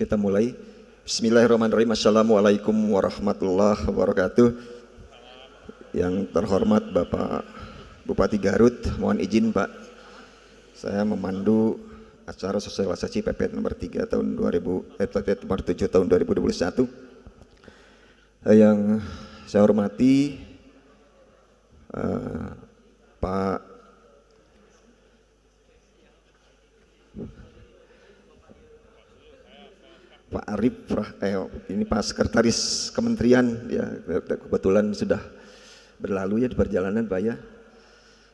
kita mulai. Bismillahirrahmanirrahim. Assalamualaikum warahmatullahi wabarakatuh. Yang terhormat Bapak Bupati Garut, mohon izin Pak, saya memandu acara sosialisasi PP nomor 3 tahun PP nomor 7 tahun 2021. Yang saya hormati Pak Arif, ini Pak Sekretaris Kementerian, ya kebetulan sudah berlalu ya di perjalanan Pak ya.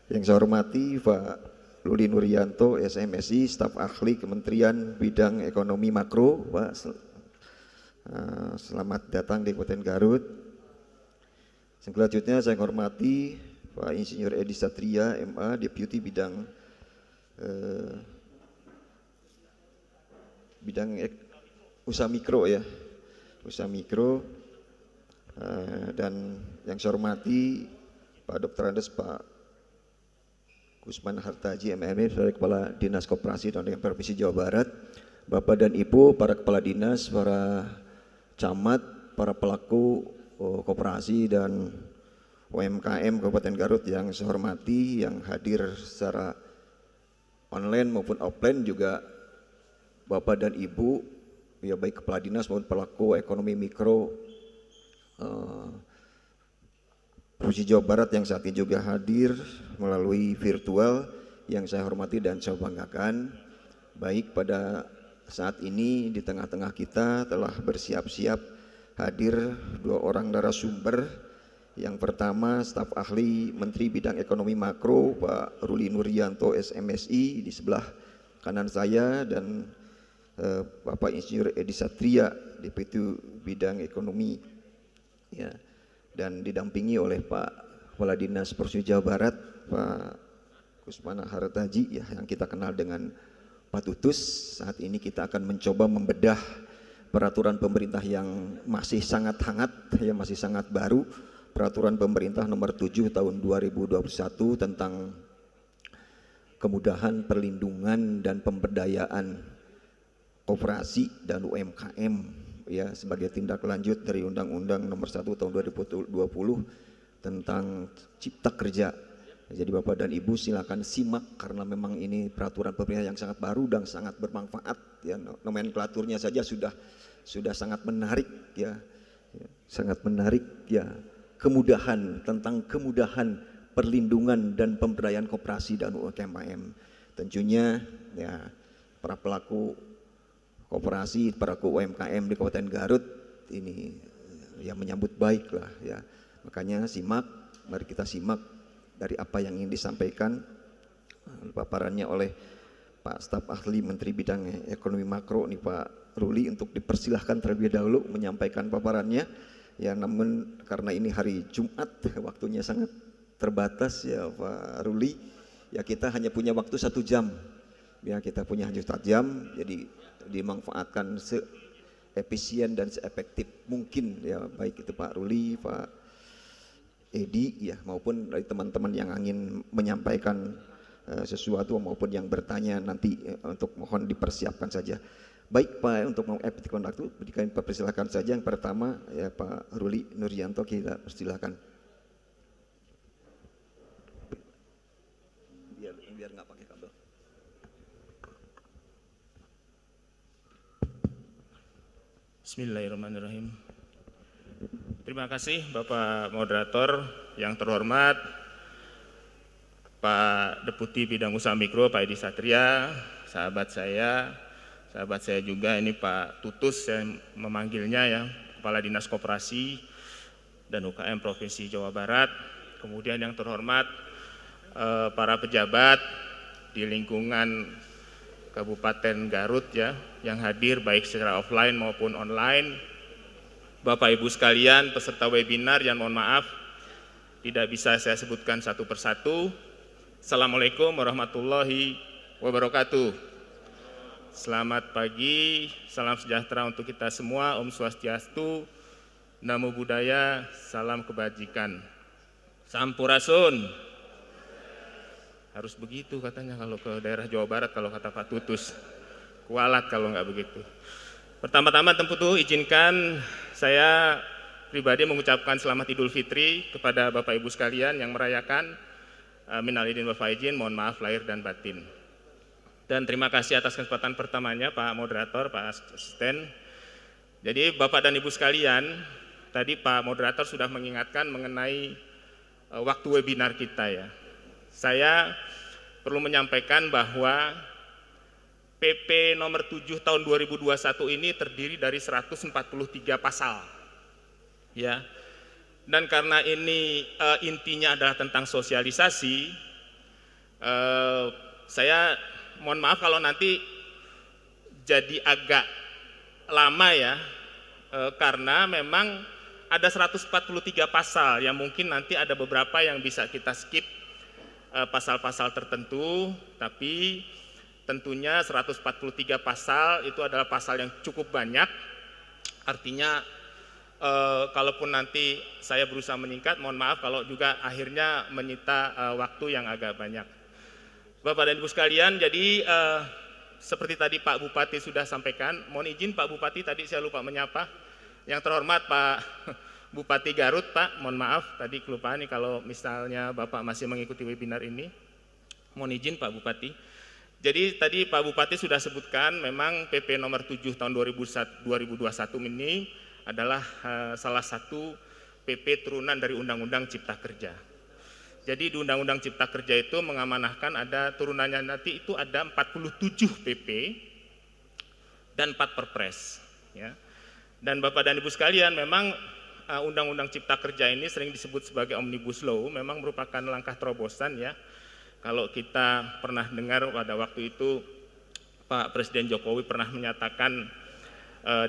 Yang saya hormati Pak Ruli Nuryanto, SMSI, staf ahli Kementerian Bidang Ekonomi Makro, Pak. Selamat datang di Kabupaten Garut. Selanjutnya saya hormati Pak Insinyur Edi Satria, MA, Deputi Bidang Usaha Mikro ya, Usaha Mikro. Dan yang saya hormati Pak Dr. Andes Pak Kusman Hartaji, MME, dari Kepala Dinas Koperasi dan Provinsi Jawa Barat, Bapak dan Ibu, para Kepala Dinas, para camat, para pelaku koperasi dan UMKM Kabupaten Garut yang saya hormati, yang hadir secara online maupun offline juga Bapak dan Ibu, ya baik Kepala Dinas maupun pelaku ekonomi mikro Provinsi Jawa Barat yang saat ini juga hadir melalui virtual, yang saya hormati dan saya banggakan. Baik pada saat ini di tengah-tengah kita telah bersiap-siap hadir dua orang narasumber. Yang pertama staf ahli Menteri Bidang Ekonomi Makro Pak Ruli Nuryanto, SMSI, di sebelah kanan saya, dan Bapak Insinyur Edi Satria, Deputi Bidang Ekonomi ya, dan didampingi oleh Pak Kepala Dinas Provinsi Jawa Barat Pak Kusman Hartaji ya, yang kita kenal dengan Pak Tutus. Saat ini kita akan mencoba membedah peraturan pemerintah yang masih sangat hangat ya, masih sangat baru, peraturan pemerintah nomor 7 tahun 2021 tentang kemudahan perlindungan dan pemberdayaan koperasi dan UMKM ya, sebagai tindak lanjut dari Undang-Undang nomor 1 tahun 2020 tentang Cipta Kerja. Jadi Bapak dan Ibu silakan simak, karena memang ini peraturan pemerintah yang sangat baru dan sangat bermanfaat ya. Nomenklaturnya saja sudah sangat menarik ya, sangat menarik ya. Kemudahan, tentang kemudahan perlindungan dan pemberdayaan koperasi dan UMKM. Tentunya ya para pelaku koperasi, para UMKM di Kabupaten Garut ini ya menyambut baik lah ya. Makanya simak, mari kita simak dari apa yang ingin disampaikan paparannya oleh Pak Staf Ahli Menteri Bidang Ekonomi Makro nih Pak Ruli, untuk dipersilahkan terlebih dahulu menyampaikan paparannya ya. Namun karena ini hari Jumat waktunya sangat terbatas ya Pak Ruli ya, kita hanya punya waktu 1 jam ya, kita punya hanya 1 jam, jadi dimanfaatkan seefisien dan seefektif mungkin ya, baik itu Pak Ruli, Pak Edi ya, maupun dari teman-teman yang ingin menyampaikan sesuatu maupun yang bertanya nanti untuk mohon dipersiapkan saja. Baik Pak, untuk mau epic conduct berikan persilakan saja. Yang pertama ya Pak Ruli Nuryanto, kita persilakan. Biar nggak pakai kabel. Bismillahirrahmanirrahim. Terima kasih Bapak Moderator, yang terhormat Pak Deputi Bidang Usaha Mikro Pak Edi Satria, sahabat saya juga ini Pak Tutus, saya memanggilnya ya, Kepala Dinas Koperasi dan UKM Provinsi Jawa Barat. Kemudian yang terhormat para pejabat di lingkungan Kabupaten Garut ya, yang hadir baik secara offline maupun online. Bapak Ibu sekalian peserta webinar yang mohon maaf tidak bisa saya sebutkan satu persatu. Assalamualaikum warahmatullahi wabarakatuh. Selamat pagi, salam sejahtera untuk kita semua. Om Swastiastu, Namo Buddhaya, salam kebajikan. Sampurasun. Harus begitu katanya kalau ke daerah Jawa Barat, kalau kata Pak Tutus. Kualat kalau nggak begitu. Pertama-tama tentu izinkan saya pribadi mengucapkan selamat Idul Fitri kepada Bapak Ibu sekalian yang merayakan. Minal aidin wal faizin, mohon maaf lahir dan batin. Dan terima kasih atas kesempatan pertamanya Pak Moderator, Pak Asisten. Jadi Bapak dan Ibu sekalian, tadi Pak Moderator sudah mengingatkan mengenai waktu webinar kita ya. Saya perlu menyampaikan bahwa PP nomor 7 tahun 2021 ini terdiri dari 143 pasal. Ya. Dan karena ini intinya adalah tentang sosialisasi, saya mohon maaf kalau nanti jadi agak lama ya, karena memang ada 143 pasal yang mungkin nanti ada beberapa yang bisa kita skip pasal-pasal tertentu, tapi tentunya 143 pasal itu adalah pasal yang cukup banyak, artinya kalaupun nanti saya berusaha meningkat, mohon maaf kalau juga akhirnya menyita waktu yang agak banyak. Bapak dan Ibu sekalian, jadi seperti tadi Pak Bupati sudah sampaikan, mohon izin Pak Bupati tadi saya lupa menyapa. Yang terhormat Pak Bupati Garut, Pak, mohon maaf tadi kelupaan nih kalau misalnya Bapak masih mengikuti webinar ini. Mohon izin Pak Bupati. Jadi tadi Pak Bupati sudah sebutkan memang PP nomor 7 tahun 2021 ini adalah salah satu PP turunan dari Undang-Undang Cipta Kerja. Jadi di Undang-Undang Cipta Kerja itu mengamanahkan ada turunannya nanti itu ada 47 PP dan 4 Perpres. Ya. Dan Bapak dan Ibu sekalian memang Undang-Undang Cipta Kerja ini sering disebut sebagai Omnibus Law, memang merupakan langkah terobosan ya. Kalau kita pernah dengar pada waktu itu Pak Presiden Jokowi pernah menyatakan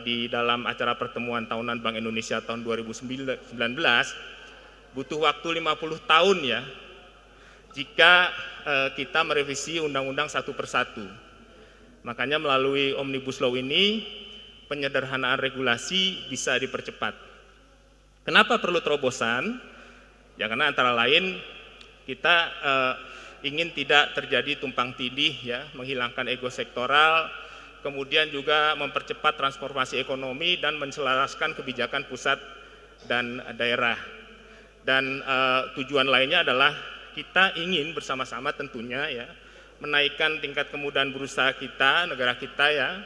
di dalam acara pertemuan tahunan Bank Indonesia tahun 2019 butuh waktu 50 tahun ya jika kita merevisi undang-undang satu persatu. Makanya melalui Omnibus Law ini penyederhanaan regulasi bisa dipercepat. Kenapa perlu terobosan? Ya karena antara lain kita ingin tidak terjadi tumpang tindih ya, menghilangkan ego sektoral, kemudian juga mempercepat transformasi ekonomi dan menselaraskan kebijakan pusat dan daerah. Dan tujuan lainnya adalah kita ingin bersama-sama tentunya ya menaikkan tingkat kemudahan berusaha kita, negara kita ya,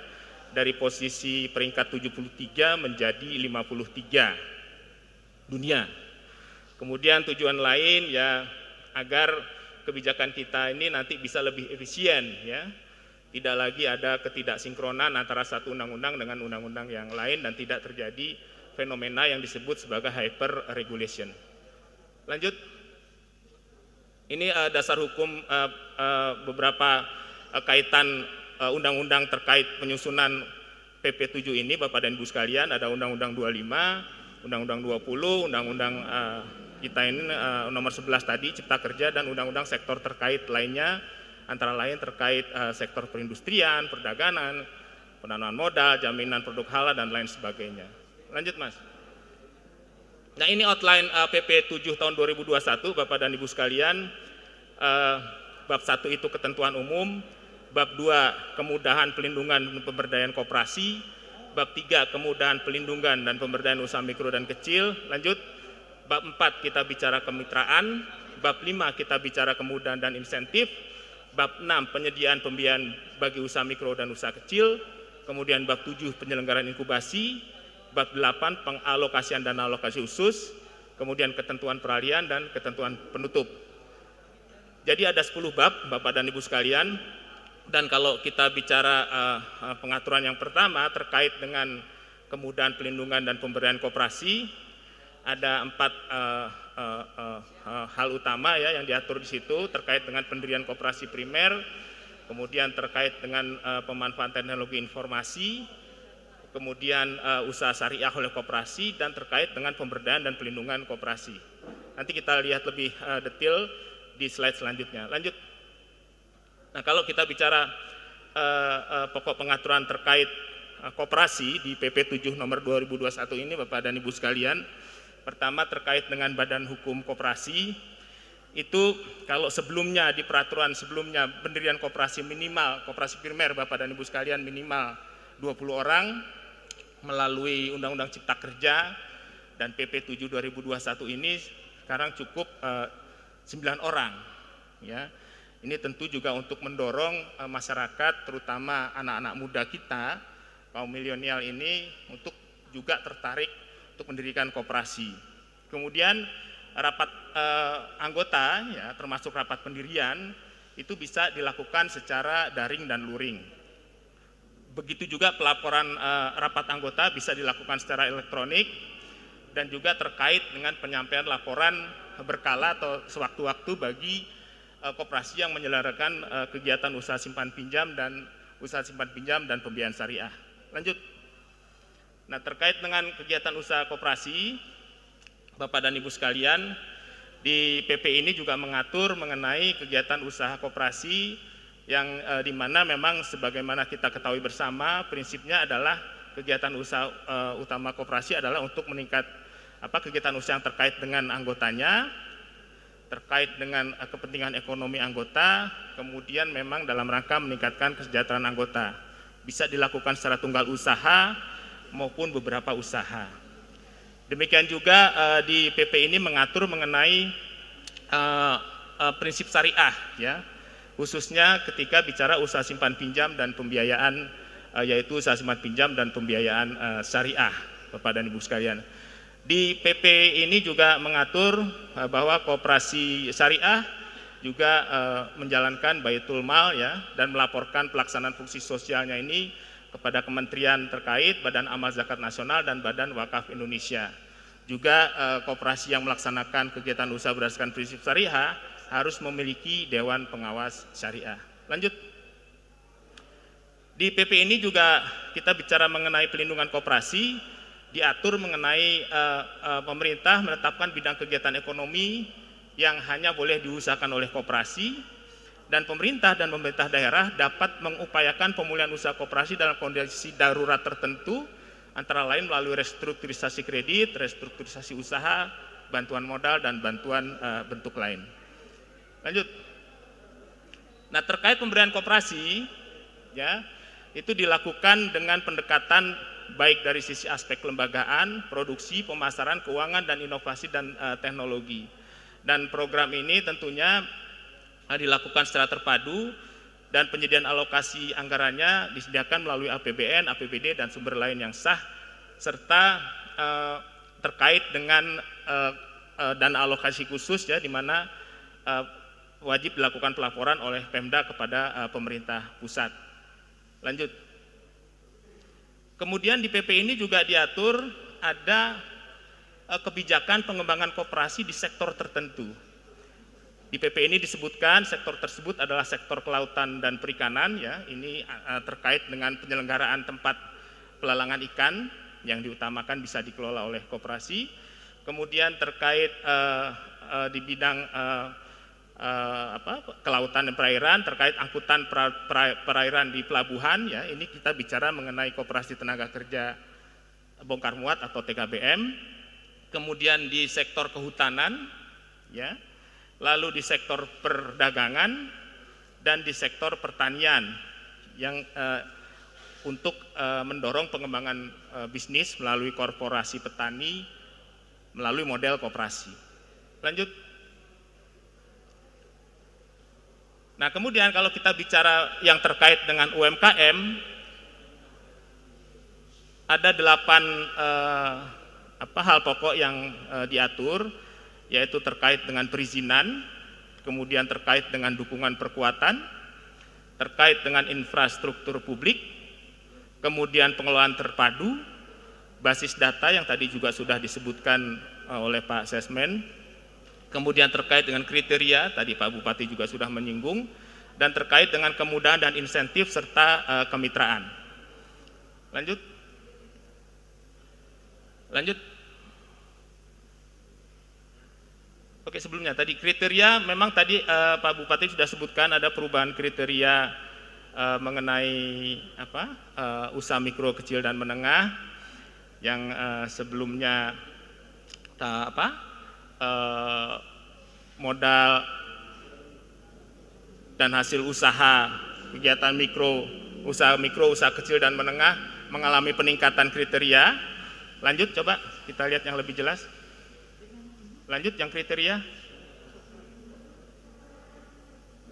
dari posisi peringkat 73 menjadi 53 dunia. Kemudian tujuan lain ya agar kebijakan kita ini nanti bisa lebih efisien ya. Tidak lagi ada ketidaksinkronan antara satu undang-undang dengan undang-undang yang lain dan tidak terjadi fenomena yang disebut sebagai hyper regulation. Lanjut. Ini dasar hukum beberapa kaitan undang-undang terkait penyusunan PP 7 ini Bapak dan Ibu sekalian, ada Undang-Undang 25, Undang-Undang 20, Undang-Undang kita ini nomor 11 tadi Cipta Kerja dan undang-undang sektor terkait lainnya antara lain terkait sektor perindustrian, perdagangan, penanaman modal, jaminan produk halal dan lain sebagainya. Lanjut Mas. Nah ini outline PP 7 tahun 2021 Bapak dan Ibu sekalian. Bab 1 itu ketentuan umum, bab 2 kemudahan pelindungan dan pemberdayaan koperasi, bab 3 kemudahan pelindungan dan pemberdayaan usaha mikro dan kecil. Lanjut. Bab 4 kita bicara kemitraan, bab 5 kita bicara kemudahan dan insentif, bab 6 penyediaan pembiayaan bagi usaha mikro dan usaha kecil, kemudian bab 7 penyelenggaraan inkubasi, bab 8 pengalokasian dana alokasi khusus, kemudian ketentuan peralihan dan ketentuan penutup. Jadi ada 10 bab Bapak dan Ibu sekalian, dan kalau kita bicara pengaturan yang pertama terkait dengan kemudahan pelindungan dan pemberdayaan koperasi, ada 4 hal utama ya yang diatur di situ terkait dengan pendirian koperasi primer, kemudian terkait dengan pemanfaatan teknologi informasi, kemudian usaha syariah oleh koperasi, dan terkait dengan pemberdayaan dan pelindungan koperasi. Nanti kita lihat lebih detail di slide selanjutnya. Lanjut. Nah kalau kita bicara pokok pengaturan terkait koperasi di PP 7 nomor 2021 ini Bapak dan Ibu sekalian, pertama terkait dengan badan hukum koperasi, itu kalau sebelumnya di peraturan sebelumnya pendirian koperasi minimal, koperasi primer Bapak dan Ibu sekalian minimal 20 orang, melalui Undang-Undang Cipta Kerja dan PP 7 2021 ini sekarang cukup 9 orang, ya. Ini tentu juga untuk mendorong masyarakat, terutama anak-anak muda kita, kaum milenial ini, untuk juga tertarik untuk mendirikan koperasi. Kemudian rapat anggota, ya, termasuk rapat pendirian, itu bisa dilakukan secara daring dan luring. Begitu juga pelaporan rapat anggota bisa dilakukan secara elektronik, dan juga terkait dengan penyampaian laporan berkala atau sewaktu-waktu bagi koperasi yang menyelenggarakan kegiatan usaha simpan pinjam dan pembiayaan syariah. Lanjut. Nah, terkait dengan kegiatan usaha koperasi, Bapak dan Ibu sekalian, di PP ini juga mengatur mengenai kegiatan usaha koperasi yang di mana memang sebagaimana kita ketahui bersama, prinsipnya adalah kegiatan usaha utama koperasi adalah untuk kegiatan usaha yang terkait dengan anggotanya, terkait dengan kepentingan ekonomi anggota, kemudian memang dalam rangka meningkatkan kesejahteraan anggota. Bisa dilakukan secara tunggal usaha maupun beberapa usaha. Demikian juga di PP ini mengatur mengenai prinsip syariah, ya, khususnya ketika bicara usaha simpan pinjam dan pembiayaan, yaitu usaha simpan pinjam dan pembiayaan syariah, Bapak dan Ibu sekalian. Di PP ini juga mengatur bahwa koperasi syariah juga menjalankan baitul mal, ya, dan melaporkan pelaksanaan fungsi sosialnya ini kepada kementerian terkait, Badan Amal Zakat Nasional dan Badan Wakaf Indonesia. Juga koperasi yang melaksanakan kegiatan usaha berdasarkan prinsip syariah harus memiliki Dewan Pengawas Syariah. Lanjut. Di PP ini juga kita bicara mengenai pelindungan koperasi, diatur mengenai pemerintah menetapkan bidang kegiatan ekonomi yang hanya boleh diusahakan oleh koperasi, dan pemerintah daerah dapat mengupayakan pemulihan usaha koperasi dalam kondisi darurat tertentu, antara lain melalui restrukturisasi kredit, restrukturisasi usaha, bantuan modal, dan bantuan bentuk lain. Lanjut. Nah, terkait pemberian koperasi, ya, itu dilakukan dengan pendekatan baik dari sisi aspek kelembagaan, produksi, pemasaran, keuangan, dan inovasi dan teknologi. Dan program ini tentunya dilakukan secara terpadu, dan penyediaan alokasi anggarannya disediakan melalui APBN, APBD, dan sumber lain yang sah, serta terkait dengan dana alokasi khusus, ya, di mana wajib dilakukan pelaporan oleh Pemda kepada pemerintah pusat. Lanjut. Kemudian di PP ini juga diatur ada kebijakan pengembangan koperasi di sektor tertentu. Di PP ini disebutkan sektor tersebut adalah sektor kelautan dan perikanan, ya. Ini terkait dengan penyelenggaraan tempat pelelangan ikan yang diutamakan bisa dikelola oleh koperasi. Kemudian terkait di bidang kelautan dan perairan, terkait angkutan perairan di pelabuhan, ya. Ini kita bicara mengenai koperasi tenaga kerja bongkar muat atau TKBM. Kemudian di sektor kehutanan, ya. Lalu di sektor perdagangan dan di sektor pertanian yang untuk mendorong pengembangan bisnis melalui korporasi petani melalui model koperasi. Lanjut. Nah, kemudian kalau kita bicara yang terkait dengan UMKM, ada 8 hal pokok yang diatur, yaitu terkait dengan perizinan, kemudian terkait dengan dukungan perkuatan, terkait dengan infrastruktur publik, kemudian pengelolaan terpadu, basis data yang tadi juga sudah disebutkan oleh Pak Sesmen, kemudian terkait dengan kriteria, tadi Pak Bupati juga sudah menyinggung, dan terkait dengan kemudahan dan insentif serta kemitraan. Lanjut. Oke, sebelumnya tadi kriteria, memang tadi Pak Bupati sudah sebutkan ada perubahan kriteria mengenai usaha mikro, kecil, dan menengah yang sebelumnya modal dan hasil usaha kegiatan mikro, usaha kecil dan menengah mengalami peningkatan kriteria. Lanjut, coba kita lihat yang lebih jelas. Lanjut yang kriteria.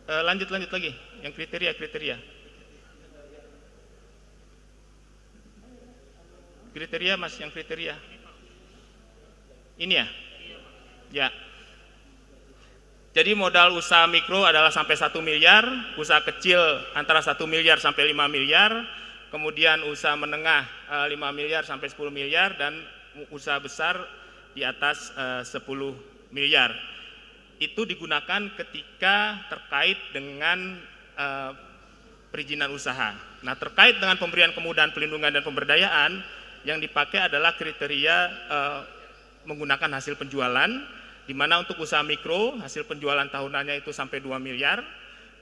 Lanjut lagi, yang kriteria. Kriteria Mas, yang kriteria. Ini ya? Ya. Jadi modal usaha mikro adalah sampai 1 miliar, usaha kecil antara 1 miliar sampai 5 miliar, kemudian usaha menengah 5 miliar sampai 10 miliar, dan usaha besar di atas 10 miliar. Itu digunakan ketika terkait dengan perizinan usaha. Nah, terkait dengan pemberian kemudahan pelindungan dan pemberdayaan, yang dipakai adalah kriteria menggunakan hasil penjualan, di mana untuk usaha mikro hasil penjualan tahunannya itu sampai 2 miliar,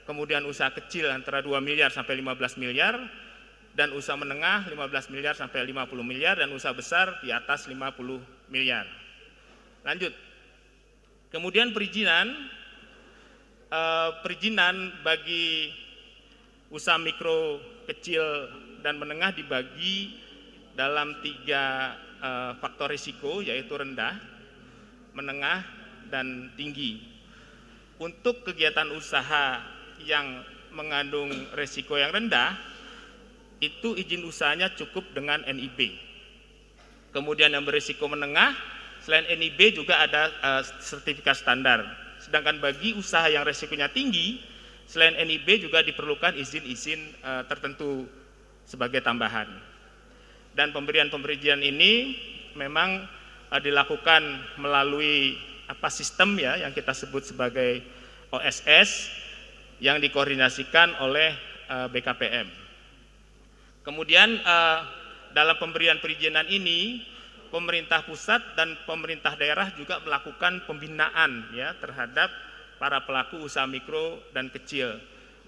kemudian usaha kecil antara 2 miliar sampai 15 miliar, dan usaha menengah 15 miliar sampai 50 miliar, dan usaha besar di atas 50 miliar. Lanjut. Kemudian perizinan bagi usaha mikro, kecil, dan menengah dibagi dalam 3 faktor risiko, yaitu rendah, menengah, dan tinggi. Untuk kegiatan usaha yang mengandung risiko yang rendah, itu izin usahanya cukup dengan NIB. Kemudian yang berisiko menengah, selain NIB juga ada sertifikat standar. Sedangkan bagi usaha yang risikonya tinggi, selain NIB juga diperlukan izin-izin tertentu sebagai tambahan. Dan pemberian ini memang dilakukan melalui sistem ya yang kita sebut sebagai OSS yang dikoordinasikan oleh BKPM. Kemudian dalam pemberian perizinan ini, pemerintah pusat dan pemerintah daerah juga melakukan pembinaan ya terhadap para pelaku usaha mikro dan kecil.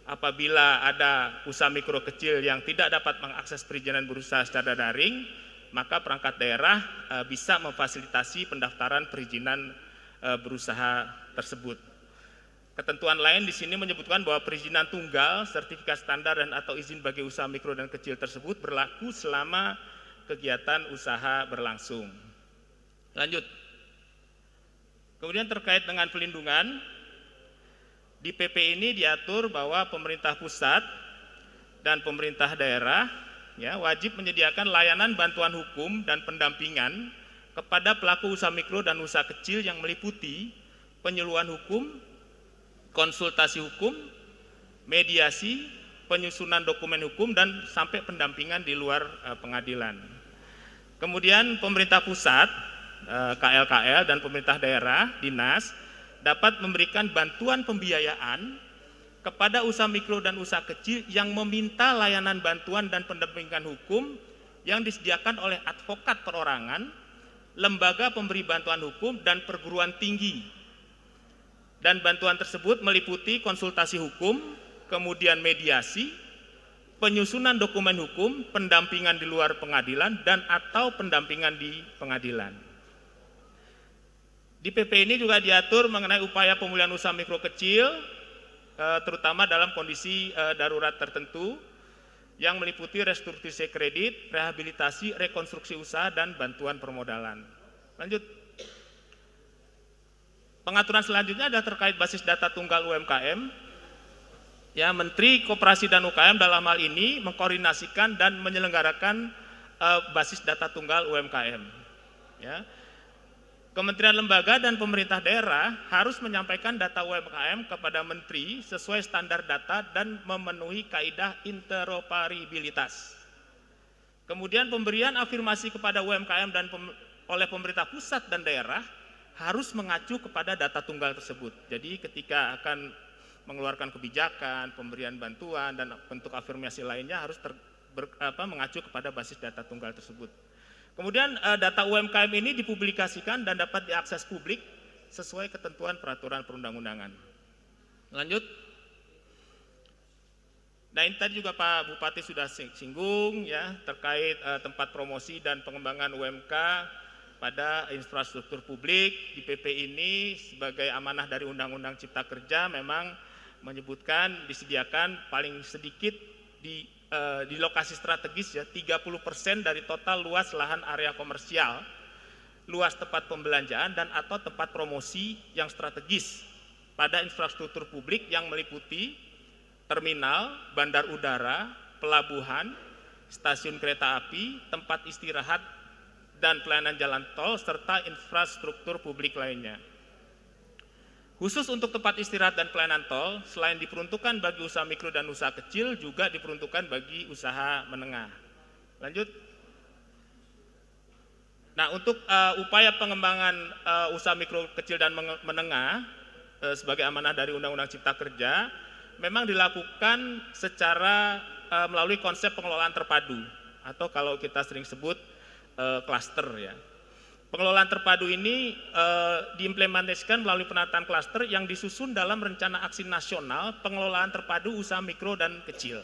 Apabila ada usaha mikro kecil yang tidak dapat mengakses perizinan berusaha secara daring, maka perangkat daerah bisa memfasilitasi pendaftaran perizinan berusaha tersebut. Ketentuan lain di sini menyebutkan bahwa perizinan tunggal, sertifikat standar, dan atau izin bagi usaha mikro dan kecil tersebut berlaku selama kegiatan usaha berlangsung. Lanjut. Kemudian terkait dengan pelindungan, di PP ini diatur bahwa pemerintah pusat dan pemerintah daerah ya wajib menyediakan layanan bantuan hukum dan pendampingan kepada pelaku usaha mikro dan usaha kecil yang meliputi penyuluhan hukum, konsultasi hukum, mediasi, penyusunan dokumen hukum, dan sampai pendampingan di luar pengadilan. Kemudian pemerintah pusat, KL-KL, dan pemerintah daerah, dinas, dapat memberikan bantuan pembiayaan kepada usaha mikro dan usaha kecil yang meminta layanan bantuan dan pendampingan hukum yang disediakan oleh advokat perorangan, lembaga pemberi bantuan hukum, dan perguruan tinggi. Dan bantuan tersebut meliputi konsultasi hukum, kemudian mediasi, penyusunan dokumen hukum, pendampingan di luar pengadilan, dan atau pendampingan di pengadilan. Di PP ini juga diatur mengenai upaya pemulihan usaha mikro kecil, terutama dalam kondisi darurat tertentu, yang meliputi restrukturisasi kredit, rehabilitasi, rekonstruksi usaha, dan bantuan permodalan. Lanjut. Pengaturan selanjutnya adalah terkait basis data tunggal UMKM. Ya, Menteri Koperasi dan UKM dalam hal ini mengkoordinasikan dan menyelenggarakan basis data tunggal UMKM. Ya. Kementerian lembaga dan pemerintah daerah harus menyampaikan data UMKM kepada Menteri sesuai standar data dan memenuhi kaidah interoperabilitas. Kemudian pemberian afirmasi kepada UMKM oleh pemerintah pusat dan daerah harus mengacu kepada data tunggal tersebut. Jadi ketika akan mengeluarkan kebijakan, pemberian bantuan, dan bentuk afirmasi lainnya harus mengacu kepada basis data tunggal tersebut. Kemudian data UMKM ini dipublikasikan dan dapat diakses publik sesuai ketentuan peraturan perundang-undangan. Lanjut. Nah, ini tadi juga Pak Bupati sudah singgung ya terkait tempat promosi dan pengembangan UMK pada infrastruktur publik. Di PP ini sebagai amanah dari Undang-Undang Cipta Kerja memang menyebutkan disediakan paling sedikit di lokasi strategis ya, 30% dari total luas lahan area komersial, luas tempat pembelanjaan dan atau tempat promosi yang strategis pada infrastruktur publik yang meliputi terminal, bandar udara, pelabuhan, stasiun kereta api, tempat istirahat dan pelayanan jalan tol serta infrastruktur publik lainnya. Khusus untuk tempat istirahat dan pelayanan tol, selain diperuntukkan bagi usaha mikro dan usaha kecil, juga diperuntukkan bagi usaha menengah. Lanjut. Nah, untuk upaya pengembangan usaha mikro, kecil dan menengah sebagai amanah dari Undang-Undang Cipta Kerja, memang dilakukan secara melalui konsep pengelolaan terpadu atau kalau kita sering sebut klaster ya. Pengelolaan terpadu ini diimplementasikan melalui penataan klaster yang disusun dalam Rencana Aksi Nasional Pengelolaan Terpadu Usaha Mikro dan Kecil.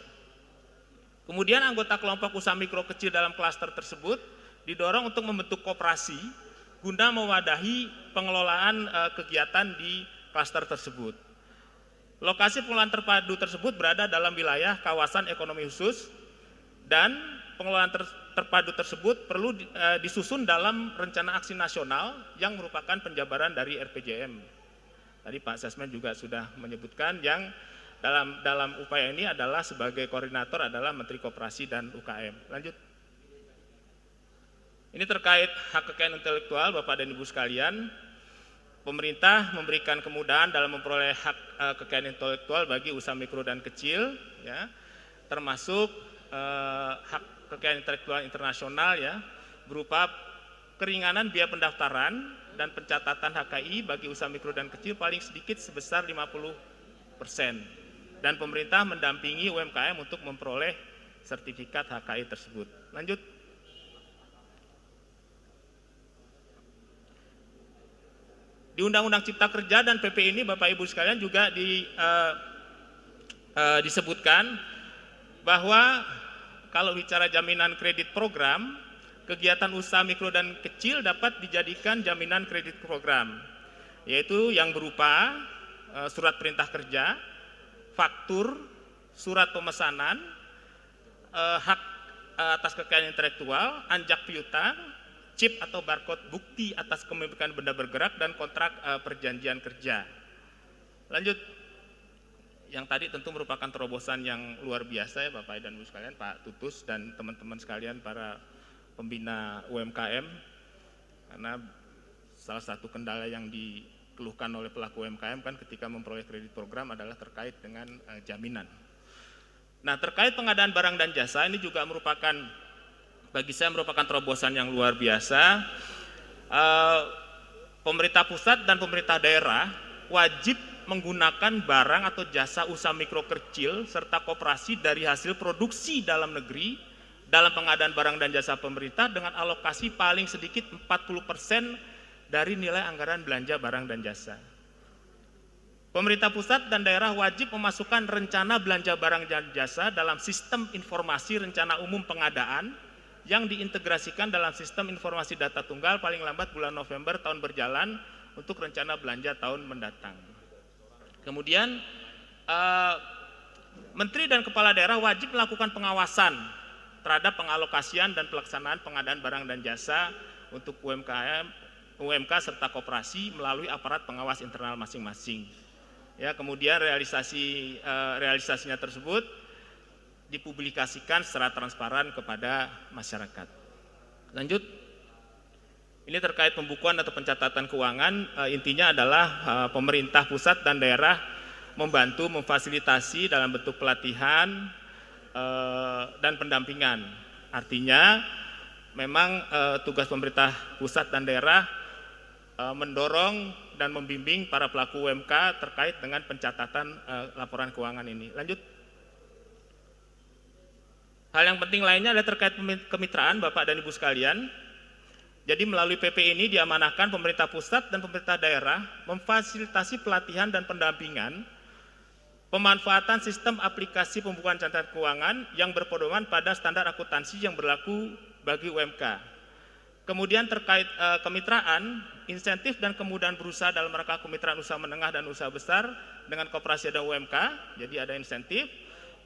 Kemudian anggota kelompok usaha mikro kecil dalam klaster tersebut didorong untuk membentuk koperasi guna mewadahi pengelolaan kegiatan di klaster tersebut. Lokasi pengelolaan terpadu tersebut berada dalam wilayah kawasan ekonomi khusus dan pengelolaan terpadu tersebut perlu disusun dalam rencana aksi nasional yang merupakan penjabaran dari RPJM. Tadi Pak Sesmen juga sudah menyebutkan yang dalam upaya ini adalah sebagai koordinator adalah Menteri Koperasi dan UKM. Lanjut. Ini terkait hak kekayaan intelektual Bapak dan Ibu sekalian. Pemerintah memberikan kemudahan dalam memperoleh hak kekayaan intelektual bagi usaha mikro dan kecil, ya, termasuk hak kekayaan intelektual internasional, ya, berupa keringanan biaya pendaftaran dan pencatatan HKI bagi usaha mikro dan kecil paling sedikit sebesar 50%, dan pemerintah mendampingi UMKM untuk memperoleh sertifikat HKI tersebut. Lanjut. Di Undang-Undang Cipta Kerja dan PP ini Bapak Ibu sekalian juga disebutkan bahwa kalau bicara jaminan kredit program, kegiatan usaha mikro dan kecil dapat dijadikan jaminan kredit program, yaitu yang berupa surat perintah kerja, faktur, surat pemesanan, hak atas kekayaan intelektual, anjak piutang, chip atau barcode bukti atas kepemilikan benda bergerak dan kontrak perjanjian kerja. Lanjut, yang tadi tentu merupakan terobosan yang luar biasa ya Bapak dan Ibu sekalian, Pak Tutus dan teman-teman sekalian para pembina UMKM, karena salah satu kendala yang dikeluhkan oleh pelaku UMKM kan ketika memperoleh kredit program adalah terkait dengan jaminan. Nah, terkait pengadaan barang dan jasa ini juga bagi saya merupakan terobosan yang luar biasa. Pemerintah pusat dan pemerintah daerah wajib menggunakan barang atau jasa usaha mikro kecil serta koperasi dari hasil produksi dalam negeri dalam pengadaan barang dan jasa pemerintah dengan alokasi paling sedikit 40% dari nilai anggaran belanja barang dan jasa. Pemerintah pusat dan daerah wajib memasukkan rencana belanja barang dan jasa dalam sistem informasi rencana umum pengadaan yang diintegrasikan dalam sistem informasi data tunggal paling lambat bulan November tahun berjalan untuk rencana belanja tahun mendatang. Kemudian Menteri dan Kepala Daerah wajib melakukan pengawasan terhadap pengalokasian dan pelaksanaan pengadaan barang dan jasa untuk UMK serta koperasi melalui aparat pengawas internal masing-masing. Ya, kemudian realisasinya tersebut dipublikasikan secara transparan kepada masyarakat. Lanjut, ini terkait pembukuan atau pencatatan keuangan, intinya adalah pemerintah pusat dan daerah membantu memfasilitasi dalam bentuk pelatihan dan pendampingan. Artinya memang tugas pemerintah pusat dan daerah mendorong dan membimbing para pelaku UMK terkait dengan pencatatan laporan keuangan ini. Lanjut. Hal yang penting lainnya adalah terkait kemitraan Bapak dan Ibu sekalian. Jadi melalui PP ini diamanahkan pemerintah pusat dan pemerintah daerah memfasilitasi pelatihan dan pendampingan pemanfaatan sistem aplikasi pembukuan catatan keuangan yang berpedoman pada standar akuntansi yang berlaku bagi UMK. Kemudian terkait kemitraan, insentif dan kemudahan berusaha dalam rangka kemitraan usaha menengah dan usaha besar dengan koperasi dan UMK, jadi ada insentif.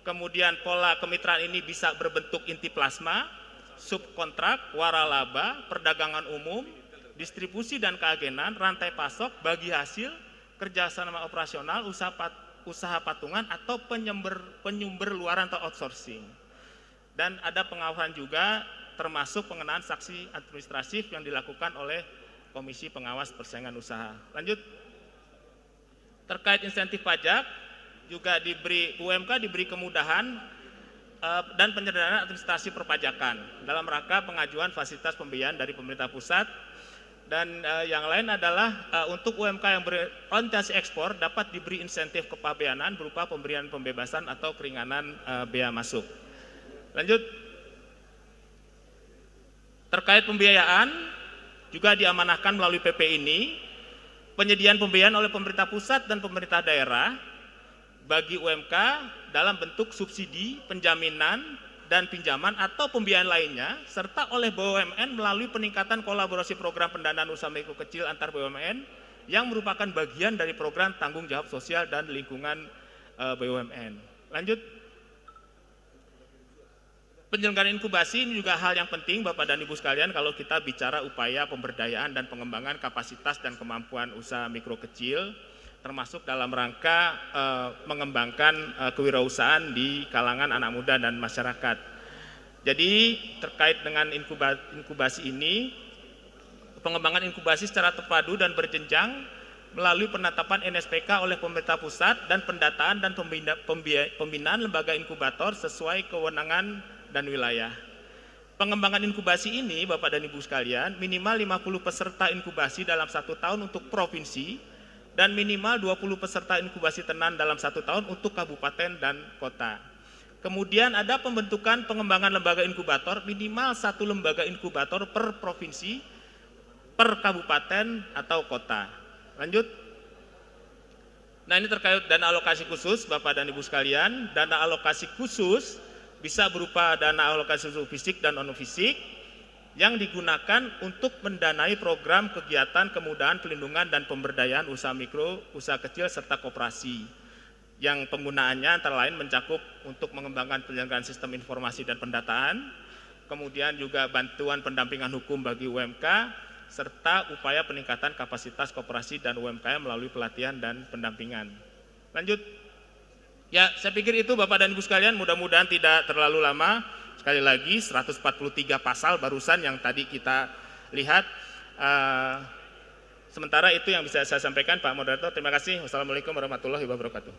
kemudian pola kemitraan ini bisa berbentuk inti plasma, subkontrak, waralaba, perdagangan umum, distribusi dan keagenan, rantai pasok, bagi hasil, kerjasama operasional, usaha patungan atau penyumber luaran atau outsourcing. Dan ada pengawasan juga termasuk pengenaan sanksi administratif yang dilakukan oleh Komisi Pengawas Persaingan Usaha. Lanjut, terkait insentif pajak juga UMK diberi kemudahan dan penyederhanaan administrasi perpajakan dalam rangka pengajuan fasilitas pembiayaan dari pemerintah pusat. Dan yang lain adalah untuk UMK yang berorientasi ekspor dapat diberi insentif kepabeanan berupa pemberian pembebasan atau keringanan bea masuk. Lanjut, terkait pembiayaan juga diamanahkan melalui PP ini penyediaan pembiayaan oleh pemerintah pusat dan pemerintah daerah bagi UMK dalam bentuk subsidi, penjaminan, dan pinjaman atau pembiayaan lainnya, serta oleh BUMN melalui peningkatan kolaborasi program pendanaan usaha mikro kecil antar BUMN yang merupakan bagian dari program tanggung jawab sosial dan lingkungan BUMN. Lanjut, penyelenggaraan inkubasi ini juga hal yang penting Bapak dan Ibu sekalian kalau kita bicara upaya pemberdayaan dan pengembangan kapasitas dan kemampuan usaha mikro kecil, termasuk dalam rangka mengembangkan kewirausahaan di kalangan anak muda dan masyarakat. Jadi terkait dengan inkubasi ini, pengembangan inkubasi secara terpadu dan berjenjang melalui penetapan NSPK oleh pemerintah pusat dan pendataan dan pembinaan lembaga inkubator sesuai kewenangan dan wilayah. Pengembangan inkubasi ini Bapak dan Ibu sekalian minimal 50 peserta inkubasi dalam 1 tahun untuk provinsi dan minimal 20 peserta inkubasi tenan dalam 1 tahun untuk kabupaten dan kota. Kemudian ada pembentukan pengembangan lembaga inkubator minimal 1 lembaga inkubator per provinsi, per kabupaten atau kota. Lanjut. Nah, ini terkait dana alokasi khusus Bapak dan Ibu sekalian. Dana alokasi khusus bisa berupa dana alokasi fisik dan non fisik yang digunakan untuk mendanai program kegiatan kemudahan pelindungan dan pemberdayaan usaha mikro, usaha kecil serta koperasi yang penggunaannya antara lain mencakup untuk mengembangkan penyelenggaraan sistem informasi dan pendataan, kemudian juga bantuan pendampingan hukum bagi UMK serta upaya peningkatan kapasitas koperasi dan UMKM melalui pelatihan dan pendampingan. Lanjut. Ya, saya pikir itu Bapak dan Ibu sekalian, mudah-mudahan tidak terlalu lama. Sekali lagi 143 pasal barusan yang tadi kita lihat. Sementara itu yang bisa saya sampaikan Pak Moderator. Terima kasih. Wassalamualaikum warahmatullahi wabarakatuh.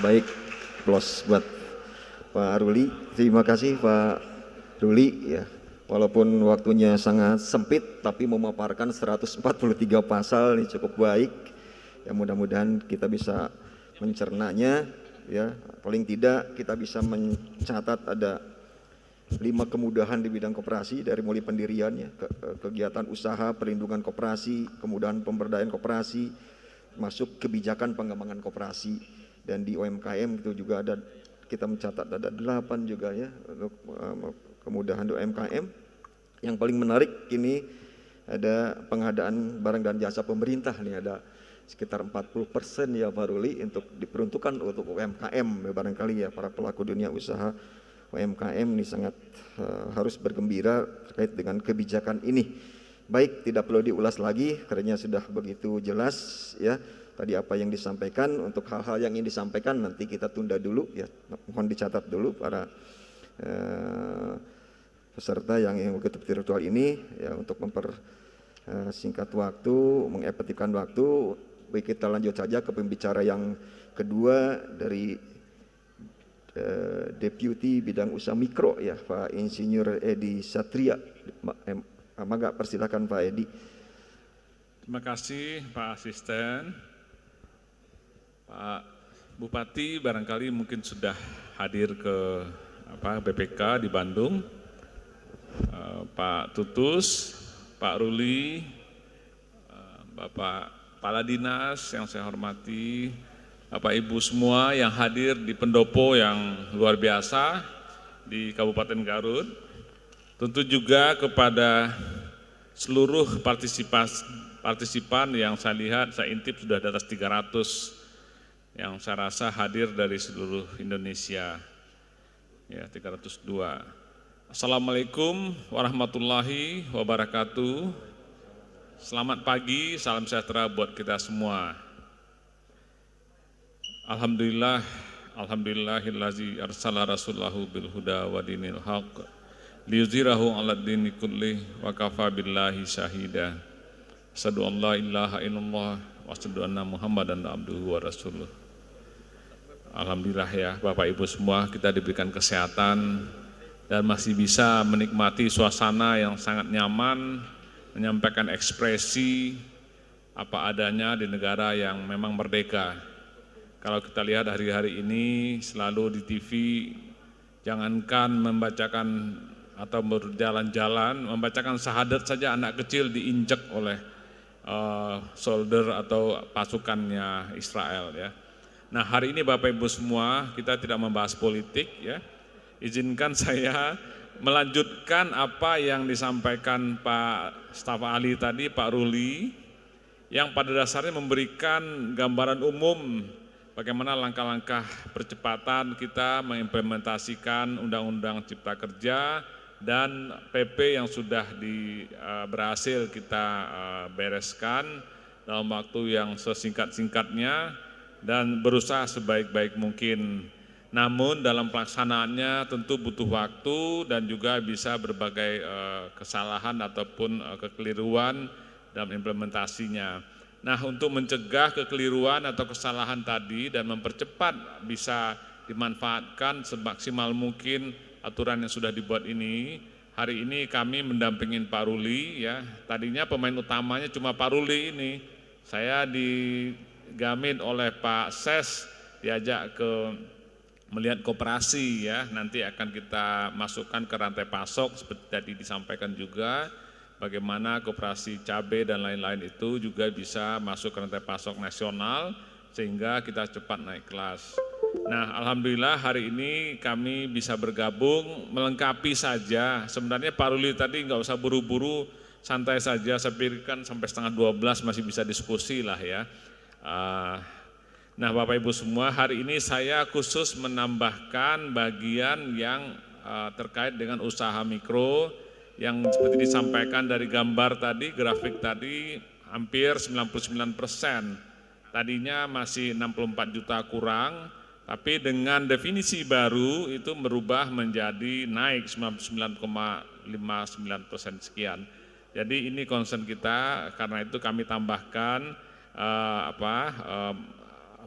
Baik, plus buat Pak Ruli. Terima kasih Pak Ruli ya. Walaupun waktunya sangat sempit tapi memaparkan 143 pasal ini cukup baik. Ya mudah-mudahan kita bisa mencernanya. Ya, paling tidak kita bisa mencatat ada 5 kemudahan di bidang koperasi dari mulai pendiriannya, kegiatan usaha, perlindungan koperasi, kemudahan pemberdayaan koperasi, masuk kebijakan pengembangan koperasi, dan di UMKM itu juga ada, kita mencatat ada 8 juga ya untuk kemudahan di UMKM. Yang paling menarik ini ada pengadaan barang dan jasa pemerintah nih, ada sekitar 40% ya Pak Ruli untuk diperuntukkan untuk UMKM ya, barangkali ya para pelaku dunia usaha UMKM ini sangat harus bergembira terkait dengan kebijakan ini. Baik, tidak perlu diulas lagi karena sudah begitu jelas ya tadi apa yang disampaikan. Untuk hal-hal yang ingin disampaikan nanti kita tunda dulu ya, mohon dicatat dulu para peserta yang ikut virtual ini ya, untuk mempersingkat waktu, mengefektifkan waktu. Baik, kita lanjut saja ke pembicara yang kedua dari Deputi Bidang Usaha Mikro ya, Pak Insinyur Edi Satria. Maka persilakan Pak Edi. Terima kasih Pak Asisten. Pak Bupati barangkali mungkin sudah hadir ke BPK di Bandung. Pak Tutus, Pak Ruli, Bapak Kepala Dinas yang saya hormati, Bapak Ibu semua yang hadir di pendopo yang luar biasa di Kabupaten Garut. Tentu juga kepada seluruh partisipan yang saya lihat, saya intip sudah di atas 300 yang saya rasa hadir dari seluruh Indonesia. Ya, 302. Assalamualaikum warahmatullahi wabarakatuh. Selamat pagi, salam sejahtera buat kita semua. Alhamdulillahillazi arsala rasulahu bil huda wa dinil haq liyuzhirahu 'alad dini kulli wa kafa billahi syahida. Asyhadu an la ilaha illallah wa asyhadu anna Muhammadan abduhu wa rasuluh. Alhamdulillah ya Bapak Ibu semua, kita diberikan kesehatan dan masih bisa menikmati suasana yang sangat nyaman, menyampaikan ekspresi apa adanya di negara yang memang merdeka. Kalau kita lihat hari-hari ini selalu di TV, jangankan membacakan atau berjalan-jalan, membacakan syahadat saja anak kecil diinjek oleh soldier atau pasukannya Israel ya. Nah hari ini Bapak Ibu semua, kita tidak membahas politik ya. Izinkan saya melanjutkan apa yang disampaikan Pak Staf Ahli tadi, Pak Ruli, yang pada dasarnya memberikan gambaran umum bagaimana langkah-langkah percepatan kita mengimplementasikan Undang-Undang Cipta Kerja dan PP yang sudah berhasil kita bereskan dalam waktu yang sesingkat-singkatnya dan berusaha sebaik-baik mungkin. Namun dalam pelaksanaannya tentu butuh waktu dan juga bisa berbagai kesalahan ataupun kekeliruan dalam implementasinya. Nah untuk mencegah kekeliruan atau kesalahan tadi dan mempercepat bisa dimanfaatkan semaksimal mungkin aturan yang sudah dibuat ini, hari ini kami mendampingin Pak Ruli ya. Tadinya pemain utamanya cuma Pak Ruli ini. Saya digamin oleh Pak Ses, diajak ke melihat koperasi ya, nanti akan kita masukkan ke rantai pasok seperti tadi disampaikan juga, bagaimana koperasi cabai dan lain-lain itu juga bisa masuk ke rantai pasok nasional sehingga kita cepat naik kelas. Nah alhamdulillah hari ini kami bisa bergabung melengkapi saja. Sebenarnya Pak Ruli tadi nggak usah buru-buru, santai saja, saya pikirkan sampai setengah 12 masih bisa diskusi lah ya. Nah Bapak Ibu semua, hari ini saya khusus menambahkan bagian yang terkait dengan usaha mikro yang seperti disampaikan dari gambar tadi, grafik tadi hampir 99%. Tadinya masih 64 juta kurang, tapi dengan definisi baru itu merubah menjadi naik 99,59% sekian. Jadi ini concern kita, karena itu kami tambahkan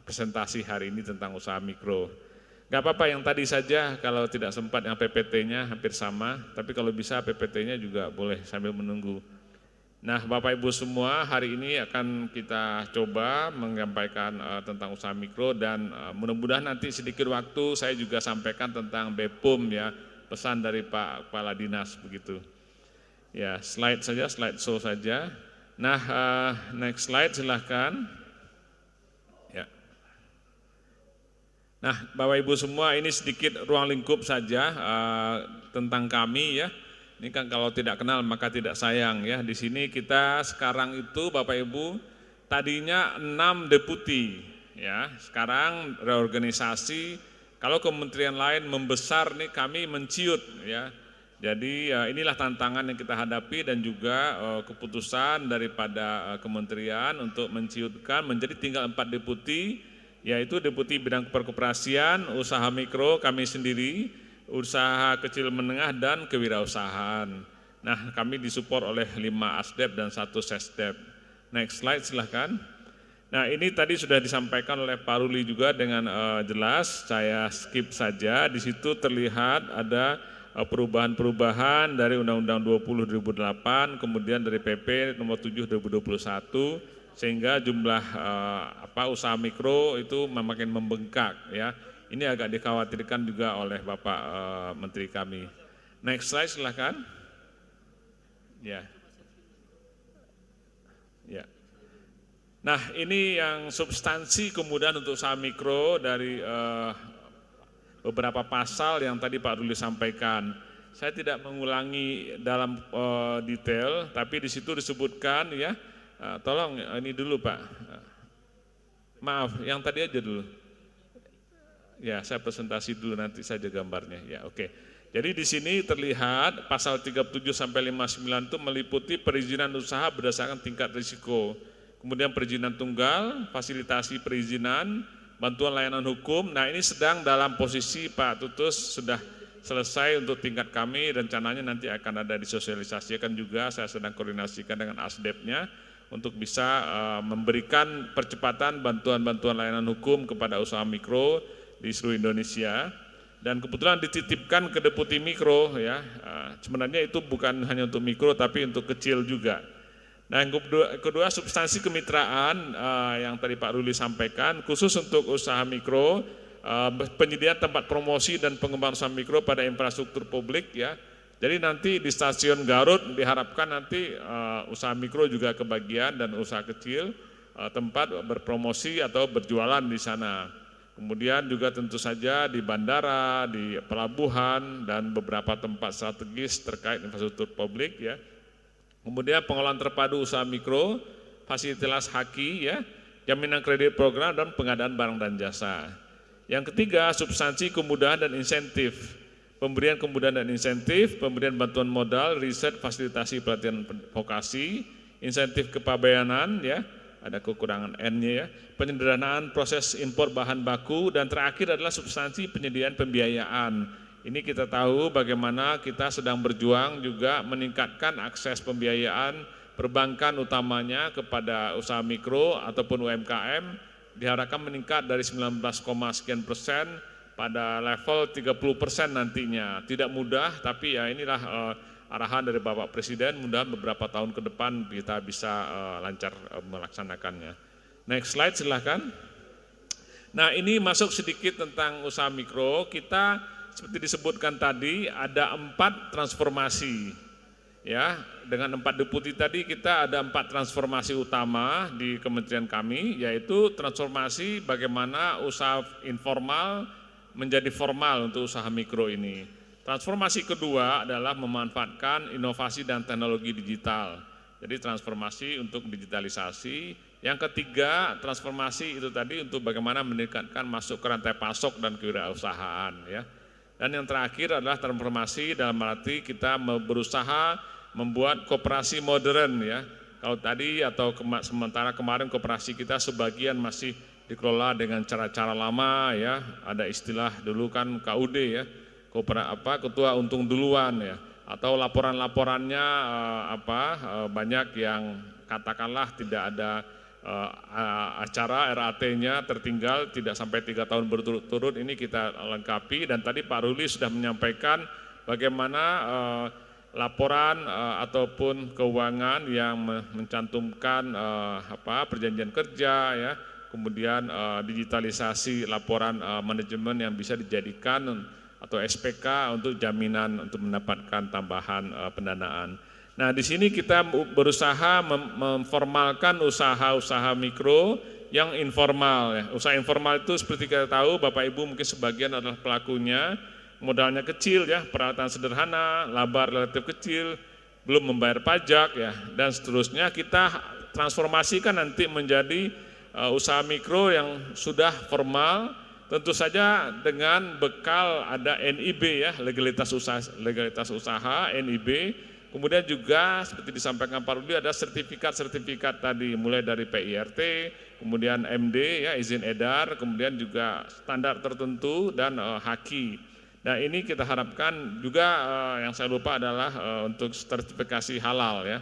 presentasi hari ini tentang usaha mikro. Gak apa-apa yang tadi saja, kalau tidak sempat yang PPT-nya hampir sama, tapi kalau bisa PPT-nya juga boleh sambil menunggu. Nah Bapak Ibu semua, hari ini akan kita coba menyampaikan tentang usaha mikro dan mudah-mudahan nanti sedikit waktu saya juga sampaikan tentang BPUM ya, pesan dari Pak Kepala Dinas begitu. Ya slide saja, slide show saja. Nah next slide silahkan. Nah, Bapak Ibu semua, ini sedikit ruang lingkup saja tentang kami ya. Ini kan kalau tidak kenal maka tidak sayang ya. Di sini kita sekarang itu Bapak Ibu tadinya 6 deputi ya. Sekarang reorganisasi. Kalau kementerian lain membesar nih kami menciut ya. Jadi inilah tantangan yang kita hadapi dan juga keputusan daripada kementerian untuk menciutkan menjadi tinggal 4 deputi. Yaitu Deputi Bidang Perkoperasian, Usaha Mikro kami sendiri, Usaha Kecil Menengah dan Kewirausahaan. Nah kami disupport oleh 5 Asdep dan 1 Sesdep. Next slide silahkan. Nah ini tadi sudah disampaikan oleh Pak Ruli juga dengan jelas, saya skip saja. Di situ terlihat ada perubahan-perubahan dari Undang-Undang 20/2008, kemudian dari PP nomor 7 2021, sehingga jumlah usaha mikro itu makin membengkak ya. Ini agak dikhawatirkan juga oleh Bapak Menteri kami. Next slide silahkan. Ya. Ya. Nah ini yang substansi kemudian untuk usaha mikro dari beberapa pasal yang tadi Pak Ruli sampaikan. Saya tidak mengulangi dalam detail, tapi di situ disebutkan ya. Tolong ini dulu Pak, maaf yang tadi aja dulu. Ya, saya presentasi dulu nanti saja gambarnya. Ya, oke. Jadi di sini terlihat pasal 37 sampai 59 itu meliputi perizinan usaha berdasarkan tingkat risiko. Kemudian perizinan tunggal, fasilitasi perizinan, bantuan layanan hukum. Nah, ini sedang dalam posisi Pak Tutus sudah selesai untuk tingkat kami, rencananya nanti akan ada disosialisasikan juga. Saya sedang koordinasikan dengan ASDEP-nya untuk bisa memberikan percepatan bantuan-bantuan layanan hukum kepada usaha mikro di seluruh Indonesia. Dan kebetulan dititipkan ke Deputi Mikro ya, sebenarnya itu bukan hanya untuk mikro tapi untuk kecil juga. Nah, yang kedua substansi kemitraan yang tadi Pak Ruli sampaikan, khusus untuk usaha mikro, penyediaan tempat promosi dan pengembangan usaha mikro pada infrastruktur publik ya. Jadi nanti di stasiun Garut diharapkan nanti usaha mikro juga kebagian dan usaha kecil tempat berpromosi atau berjualan di sana. Kemudian juga tentu saja di bandara, di pelabuhan, dan beberapa tempat strategis terkait infrastruktur publik ya. Kemudian pengolahan terpadu usaha mikro, fasilitas haki ya, jaminan kredit program dan pengadaan barang dan jasa. Yang ketiga, substansi kemudahan dan insentif. Pemberian kemudahan dan insentif, pemberian bantuan modal, riset, fasilitasi pelatihan vokasi, insentif kepabeanan ya. Ada kekurangan N-nya ya, penyederhanaan proses impor bahan baku, dan terakhir adalah substansi penyediaan pembiayaan. Ini kita tahu bagaimana kita sedang berjuang juga meningkatkan akses pembiayaan perbankan utamanya kepada usaha mikro ataupun UMKM, diharapkan meningkat dari 19, sekian persen pada level 30% nantinya. Tidak mudah, tapi ya inilah arahan dari Bapak Presiden, mudah-mudahan beberapa tahun ke depan kita bisa lancar melaksanakannya. Next slide silahkan. Nah, ini masuk sedikit tentang usaha mikro. Kita seperti disebutkan tadi ada 4 transformasi. Ya, dengan 4 deputi tadi kita ada 4 transformasi utama di kementerian kami, yaitu transformasi bagaimana usaha informal menjadi formal untuk usaha mikro ini. Transformasi kedua adalah memanfaatkan inovasi dan teknologi digital. Jadi transformasi untuk digitalisasi. Yang ketiga, transformasi itu tadi untuk bagaimana meningkatkan masuk ke rantai pasok dan kewirausahaan ya. Dan yang terakhir adalah transformasi dalam arti kita berusaha membuat koperasi modern ya. Kalau tadi atau sementara kemarin koperasi kita sebagian masih dikelola dengan cara-cara lama ya. Ada istilah dulu kan KUD ya. Ketua untung duluan ya, atau laporan-laporannya banyak yang katakanlah tidak ada acara RAT-nya tertinggal tidak sampai 3 tahun berturut-turut, ini kita lengkapi. Dan tadi Pak Ruli sudah menyampaikan bagaimana laporan ataupun keuangan yang mencantumkan perjanjian kerja ya, kemudian digitalisasi laporan manajemen yang bisa dijadikan atau SPK untuk jaminan untuk mendapatkan tambahan pendanaan. Nah, di sini kita berusaha memformalkan usaha-usaha mikro yang informal ya. Usaha informal itu seperti kita tahu, Bapak Ibu mungkin sebagian adalah pelakunya, modalnya kecil ya, peralatan sederhana, laba relatif kecil, belum membayar pajak ya, dan seterusnya. Kita transformasikan nanti menjadi usaha mikro yang sudah formal. Tentu saja dengan bekal ada NIB ya, legalitas usaha NIB. Kemudian juga seperti disampaikan Pak Rudi ada sertifikat-sertifikat tadi, mulai dari PIRT, kemudian MD ya, izin edar, kemudian juga standar tertentu dan HAKI. Nah, ini kita harapkan juga yang saya lupa adalah untuk sertifikasi halal ya.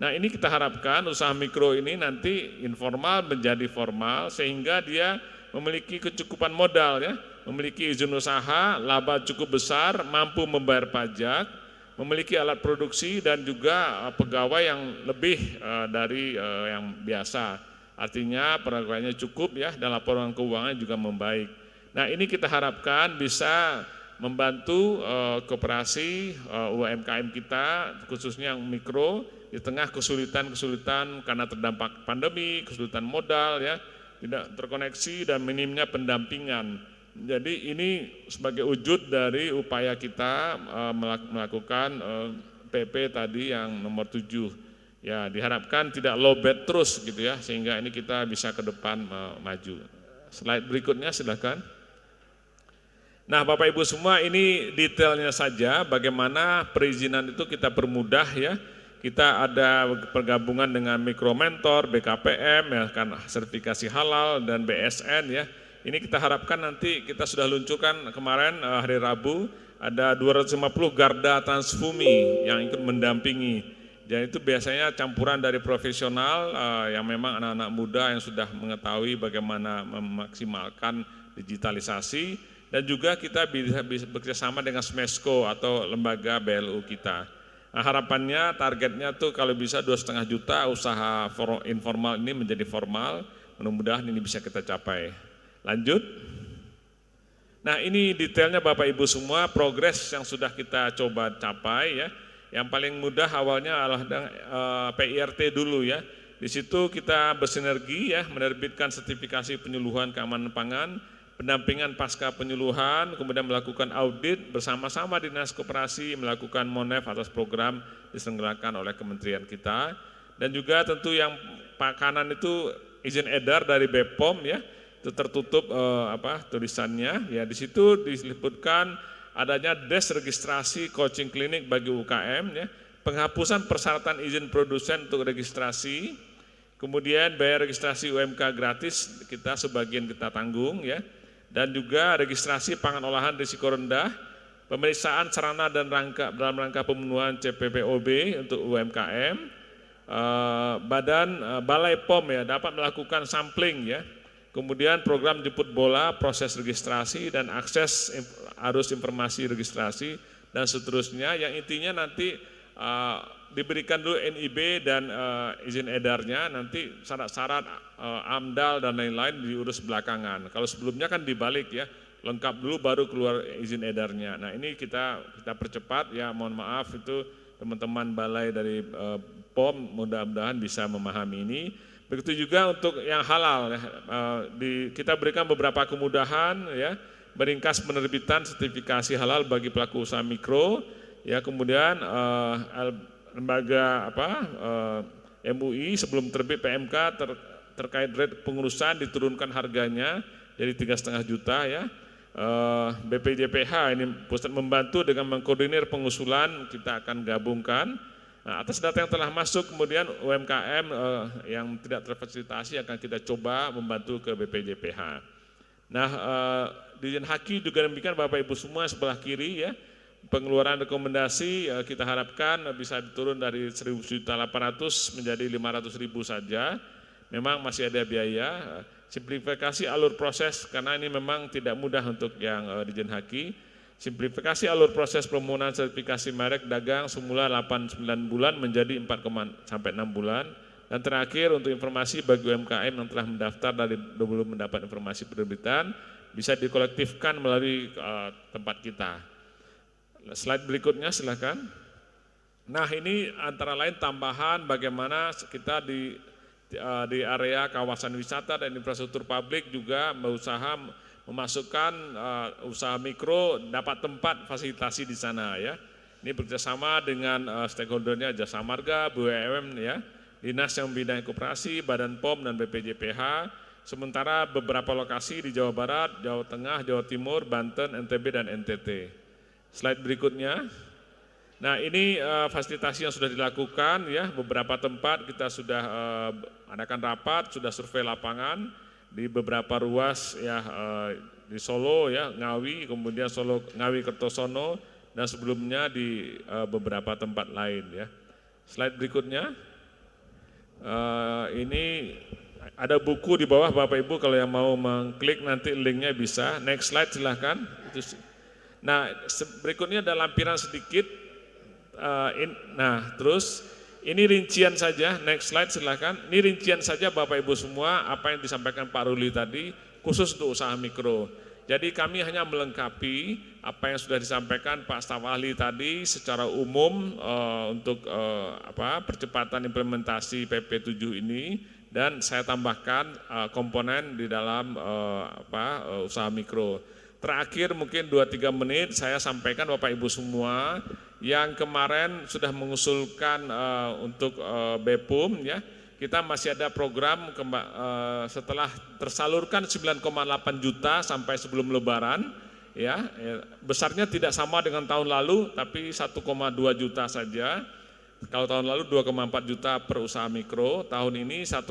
Nah, ini kita harapkan usaha mikro ini nanti informal menjadi formal sehingga dia memiliki kecukupan modal ya, memiliki izin usaha, laba cukup besar, mampu membayar pajak, memiliki alat produksi dan juga pegawai yang lebih dari yang biasa. Artinya pegawainya cukup ya, dan laporan keuangan juga membaik. Nah, ini kita harapkan bisa membantu koperasi UMKM kita, khususnya yang mikro, di tengah kesulitan-kesulitan karena terdampak pandemi, kesulitan modal ya, tidak terkoneksi dan minimnya pendampingan. Jadi ini sebagai wujud dari upaya kita melakukan PP tadi yang nomor 7. Ya, diharapkan tidak lowbat terus gitu ya, sehingga ini kita bisa ke depan maju. Slide berikutnya silakan. Nah, Bapak Ibu semua, ini detailnya saja bagaimana perizinan itu kita permudah ya. Kita ada pergabungan dengan Mikromentor, BKPM ya kan, sertifikasi halal dan BSN ya. Ini kita harapkan nanti kita sudah luncurkan kemarin hari Rabu ada 250 garda transfumi yang ikut mendampingi. Dan itu biasanya campuran dari profesional yang memang anak-anak muda yang sudah mengetahui bagaimana memaksimalkan digitalisasi, dan juga kita bisa bekerjasama dengan Smesco atau lembaga BLU kita. Nah, harapannya targetnya tuh kalau bisa 2,5 juta usaha informal ini menjadi formal, mudah-mudahan ini bisa kita capai. Lanjut. Nah, ini detailnya Bapak Ibu semua progres yang sudah kita coba capai ya. Yang paling mudah awalnya adalah PIRT dulu ya. Di situ kita bersinergi ya, menerbitkan sertifikasi penyuluhan keamanan pangan, pendampingan pasca penyuluhan, kemudian melakukan audit bersama-sama Dinas Koperasi, melakukan monef atas program diselenggarakan oleh kementerian kita, dan juga tentu yang pakanan itu izin edar dari BPOM ya, itu tertutup tulisannya ya. Di situ disebutkan adanya desregistrasi coaching klinik bagi UKM ya, penghapusan persyaratan izin produsen untuk registrasi, kemudian bayar registrasi UMK gratis kita sebagian kita tanggung ya, dan juga registrasi pangan olahan risiko rendah, pemeriksaan sarana dan rangka dalam rangka pemenuhan CPPOB untuk UMKM, Balai POM ya dapat melakukan sampling ya, kemudian program jemput bola, proses registrasi dan akses arus informasi registrasi dan seterusnya, yang intinya nanti diberikan dulu NIB dan izin edarnya, nanti syarat-syarat AMDAL dan lain-lain diurus belakangan. Kalau sebelumnya kan dibalik ya, lengkap dulu baru keluar izin edarnya. Nah, ini kita percepat ya, mohon maaf itu teman-teman balai dari POM mudah-mudahan bisa memahami ini. Begitu juga untuk yang halal ya, kita berikan beberapa kemudahan ya, meringkas penerbitan sertifikasi halal bagi pelaku usaha mikro ya, kemudian lembaga MUI sebelum terbit PMK terkait rate pengurusan diturunkan harganya jadi 3,5 juta ya. BPJPH ini pusat membantu dengan mengkoordinir pengusulan, kita akan gabungkan. Nah, atas data yang telah masuk, kemudian UMKM yang tidak terfasilitasi akan kita coba membantu ke BPJPH. Nah, Dirjen Haki juga demikian Bapak Ibu semua sebelah kiri ya, pengeluaran rekomendasi kita harapkan bisa diturun dari 1.800 menjadi 500.000 saja. Memang masih ada biaya, simplifikasi alur proses karena ini memang tidak mudah untuk yang Dirjen Haki. Simplifikasi alur proses permohonan sertifikasi merek dagang semula 8-9 bulan menjadi 4 sampai 6 bulan. Dan terakhir untuk informasi bagi UMKM yang telah mendaftar dari belum mendapat informasi penerbitan bisa dikolektifkan melalui tempat kita. Slide berikutnya silakan. Nah, ini antara lain tambahan bagaimana kita di area kawasan wisata dan infrastruktur publik juga berusaha memasukkan usaha mikro dapat tempat fasilitasi di sana ya. Ini bekerjasama dengan stakeholdernya Jasa Marga, BUMN ya, Dinas yang Bidang Koperasi, Badan POM dan BPJPH. Sementara beberapa lokasi di Jawa Barat, Jawa Tengah, Jawa Timur, Banten, NTB dan NTT. Slide berikutnya. Nah, ini fasilitasi yang sudah dilakukan ya, beberapa tempat kita sudah adakan rapat, sudah survei lapangan di beberapa ruas ya, di Solo ya, Ngawi, kemudian Solo Ngawi Kertosono dan sebelumnya di beberapa tempat lain ya. Slide berikutnya. Ini ada buku di bawah Bapak Ibu, kalau yang mau mengklik nanti linknya bisa. Next slide silahkan. Nah, berikutnya ada lampiran sedikit. Nah, terus ini rincian saja. Next slide silahkan. Ini rincian saja Bapak Ibu semua apa yang disampaikan Pak Ruli tadi khusus untuk usaha mikro. Jadi kami hanya melengkapi apa yang sudah disampaikan Pak Staf Ahli tadi secara umum untuk percepatan implementasi PP 7 ini, dan saya tambahkan komponen di dalam usaha mikro. Terakhir mungkin 2-3 menit saya sampaikan Bapak Ibu semua yang kemarin sudah mengusulkan untuk BPUM ya, kita masih ada program setelah tersalurkan 9,8 juta sampai sebelum Lebaran, besarnya tidak sama dengan tahun lalu, tapi 1,2 juta saja. Kalau tahun lalu 2,4 juta per usaha mikro, tahun ini 1,2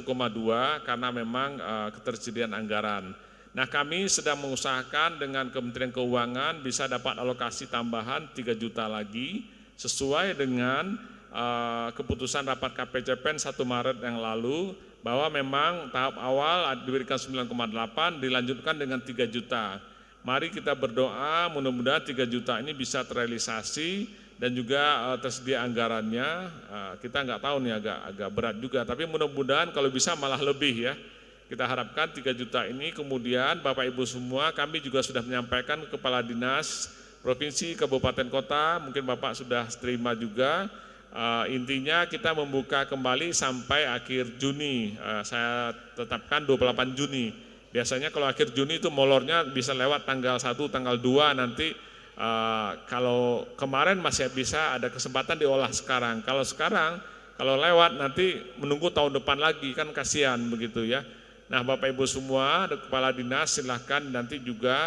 karena memang ketersediaan anggaran. Nah, kami sedang mengusahakan dengan Kementerian Keuangan bisa dapat alokasi tambahan 3 juta lagi sesuai dengan keputusan rapat KPCPEN 1 Maret yang lalu bahwa memang tahap awal diberikan 9,8 dilanjutkan dengan 3 juta. Mari kita berdoa mudah-mudahan 3 juta ini bisa terrealisasi dan juga tersedia anggarannya. Kita nggak tahu nih, agak berat juga, tapi mudah-mudahan kalau bisa malah lebih ya. Kita harapkan 3 juta ini. Kemudian Bapak Ibu semua, kami juga sudah menyampaikan ke Kepala Dinas Provinsi, Kabupaten, Kota, mungkin Bapak sudah terima juga. Intinya kita membuka kembali sampai akhir Juni. Saya tetapkan 28 Juni. Biasanya kalau akhir Juni itu molornya bisa lewat tanggal 1, tanggal 2 nanti. Kalau kemarin masih bisa ada kesempatan diolah sekarang. Kalau sekarang, kalau lewat nanti menunggu tahun depan lagi, kan kasihan begitu ya. Nah, Bapak Ibu semua, Kepala Dinas silahkan nanti juga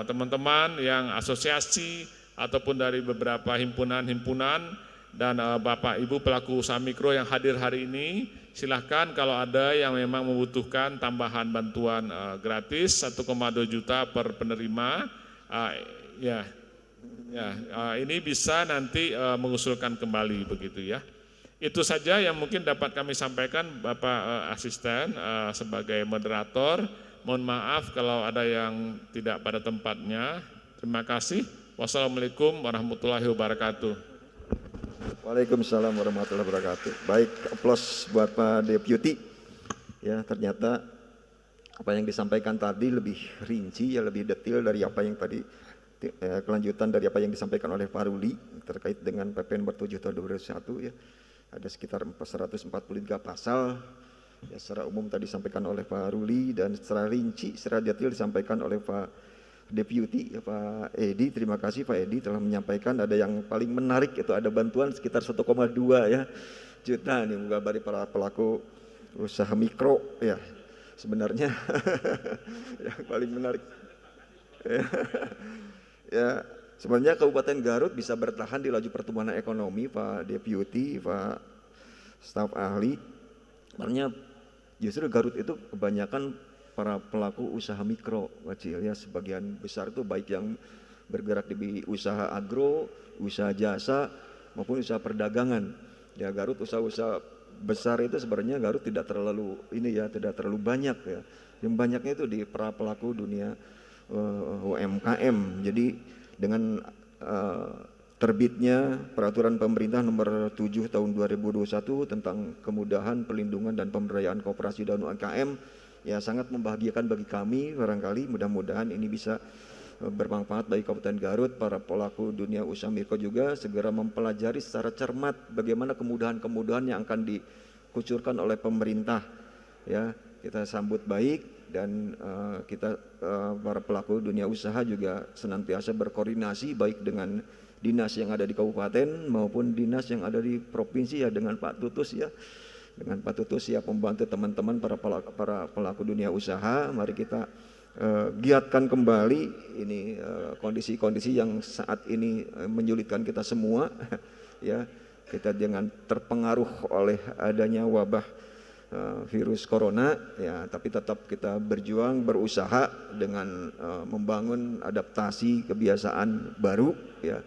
teman-teman yang asosiasi ataupun dari beberapa himpunan-himpunan dan Bapak Ibu pelaku usaha mikro yang hadir hari ini, silahkan kalau ada yang memang membutuhkan tambahan bantuan gratis 1,2 juta per penerima, ini bisa nanti mengusulkan kembali begitu ya. Itu saja yang mungkin dapat kami sampaikan Bapak Asisten sebagai moderator. Mohon maaf kalau ada yang tidak pada tempatnya. Terima kasih. Wassalamualaikum warahmatullahi wabarakatuh. Waalaikumsalam warahmatullahi wabarakatuh. Baik, aplaus buat Pak Deputi. Ya, ternyata apa yang disampaikan tadi lebih rinci, ya lebih detail dari apa yang tadi, kelanjutan dari apa yang disampaikan oleh Pak Ruli terkait dengan PP nomor 7 tahun 2021 ya. Ada sekitar 443 pasal ya, secara umum tadi disampaikan oleh Pak Ruli dan secara rinci, secara detail disampaikan oleh Pak Deputi ya, Pak Edi. Terima kasih Pak Edi telah menyampaikan. Ada yang paling menarik itu ada bantuan sekitar 1,2 ya juta nih menggambarkan para pelaku usaha mikro ya. Sebenarnya yang paling menarik ya, sebenarnya Kabupaten Garut bisa bertahan di laju pertumbuhan ekonomi, Pak Deputi, Pak staf ahli. Sebenarnya justru Garut itu kebanyakan para pelaku usaha mikro kecil ya, sebagian besar itu baik yang bergerak di usaha agro, usaha jasa maupun usaha perdagangan. Ya, Garut usaha-usaha besar itu sebenarnya Garut tidak terlalu tidak terlalu banyak ya. Yang banyaknya itu di para pelaku dunia UMKM. Jadi dengan terbitnya peraturan pemerintah nomor 7 tahun 2021 tentang kemudahan, pelindungan dan pemberdayaan koperasi dan UMKM ya sangat membahagiakan bagi kami. Barangkali mudah-mudahan ini bisa bermanfaat bagi Kabupaten Garut. Para pelaku dunia usaha mikro juga segera mempelajari secara cermat bagaimana kemudahan-kemudahan yang akan dikucurkan oleh pemerintah ya. Kita sambut baik dan kita para pelaku dunia usaha juga senantiasa berkoordinasi baik dengan dinas yang ada di kabupaten maupun dinas yang ada di provinsi ya, dengan Pak Tutus ya. Dengan Pak Tutus siap membantu teman-teman para pelaku dunia usaha. Mari kita giatkan kembali ini kondisi-kondisi yang saat ini menyulitkan kita semua ya. Kita jangan terpengaruh oleh adanya wabah virus corona ya, tapi tetap kita berjuang, berusaha dengan membangun adaptasi kebiasaan baru ya.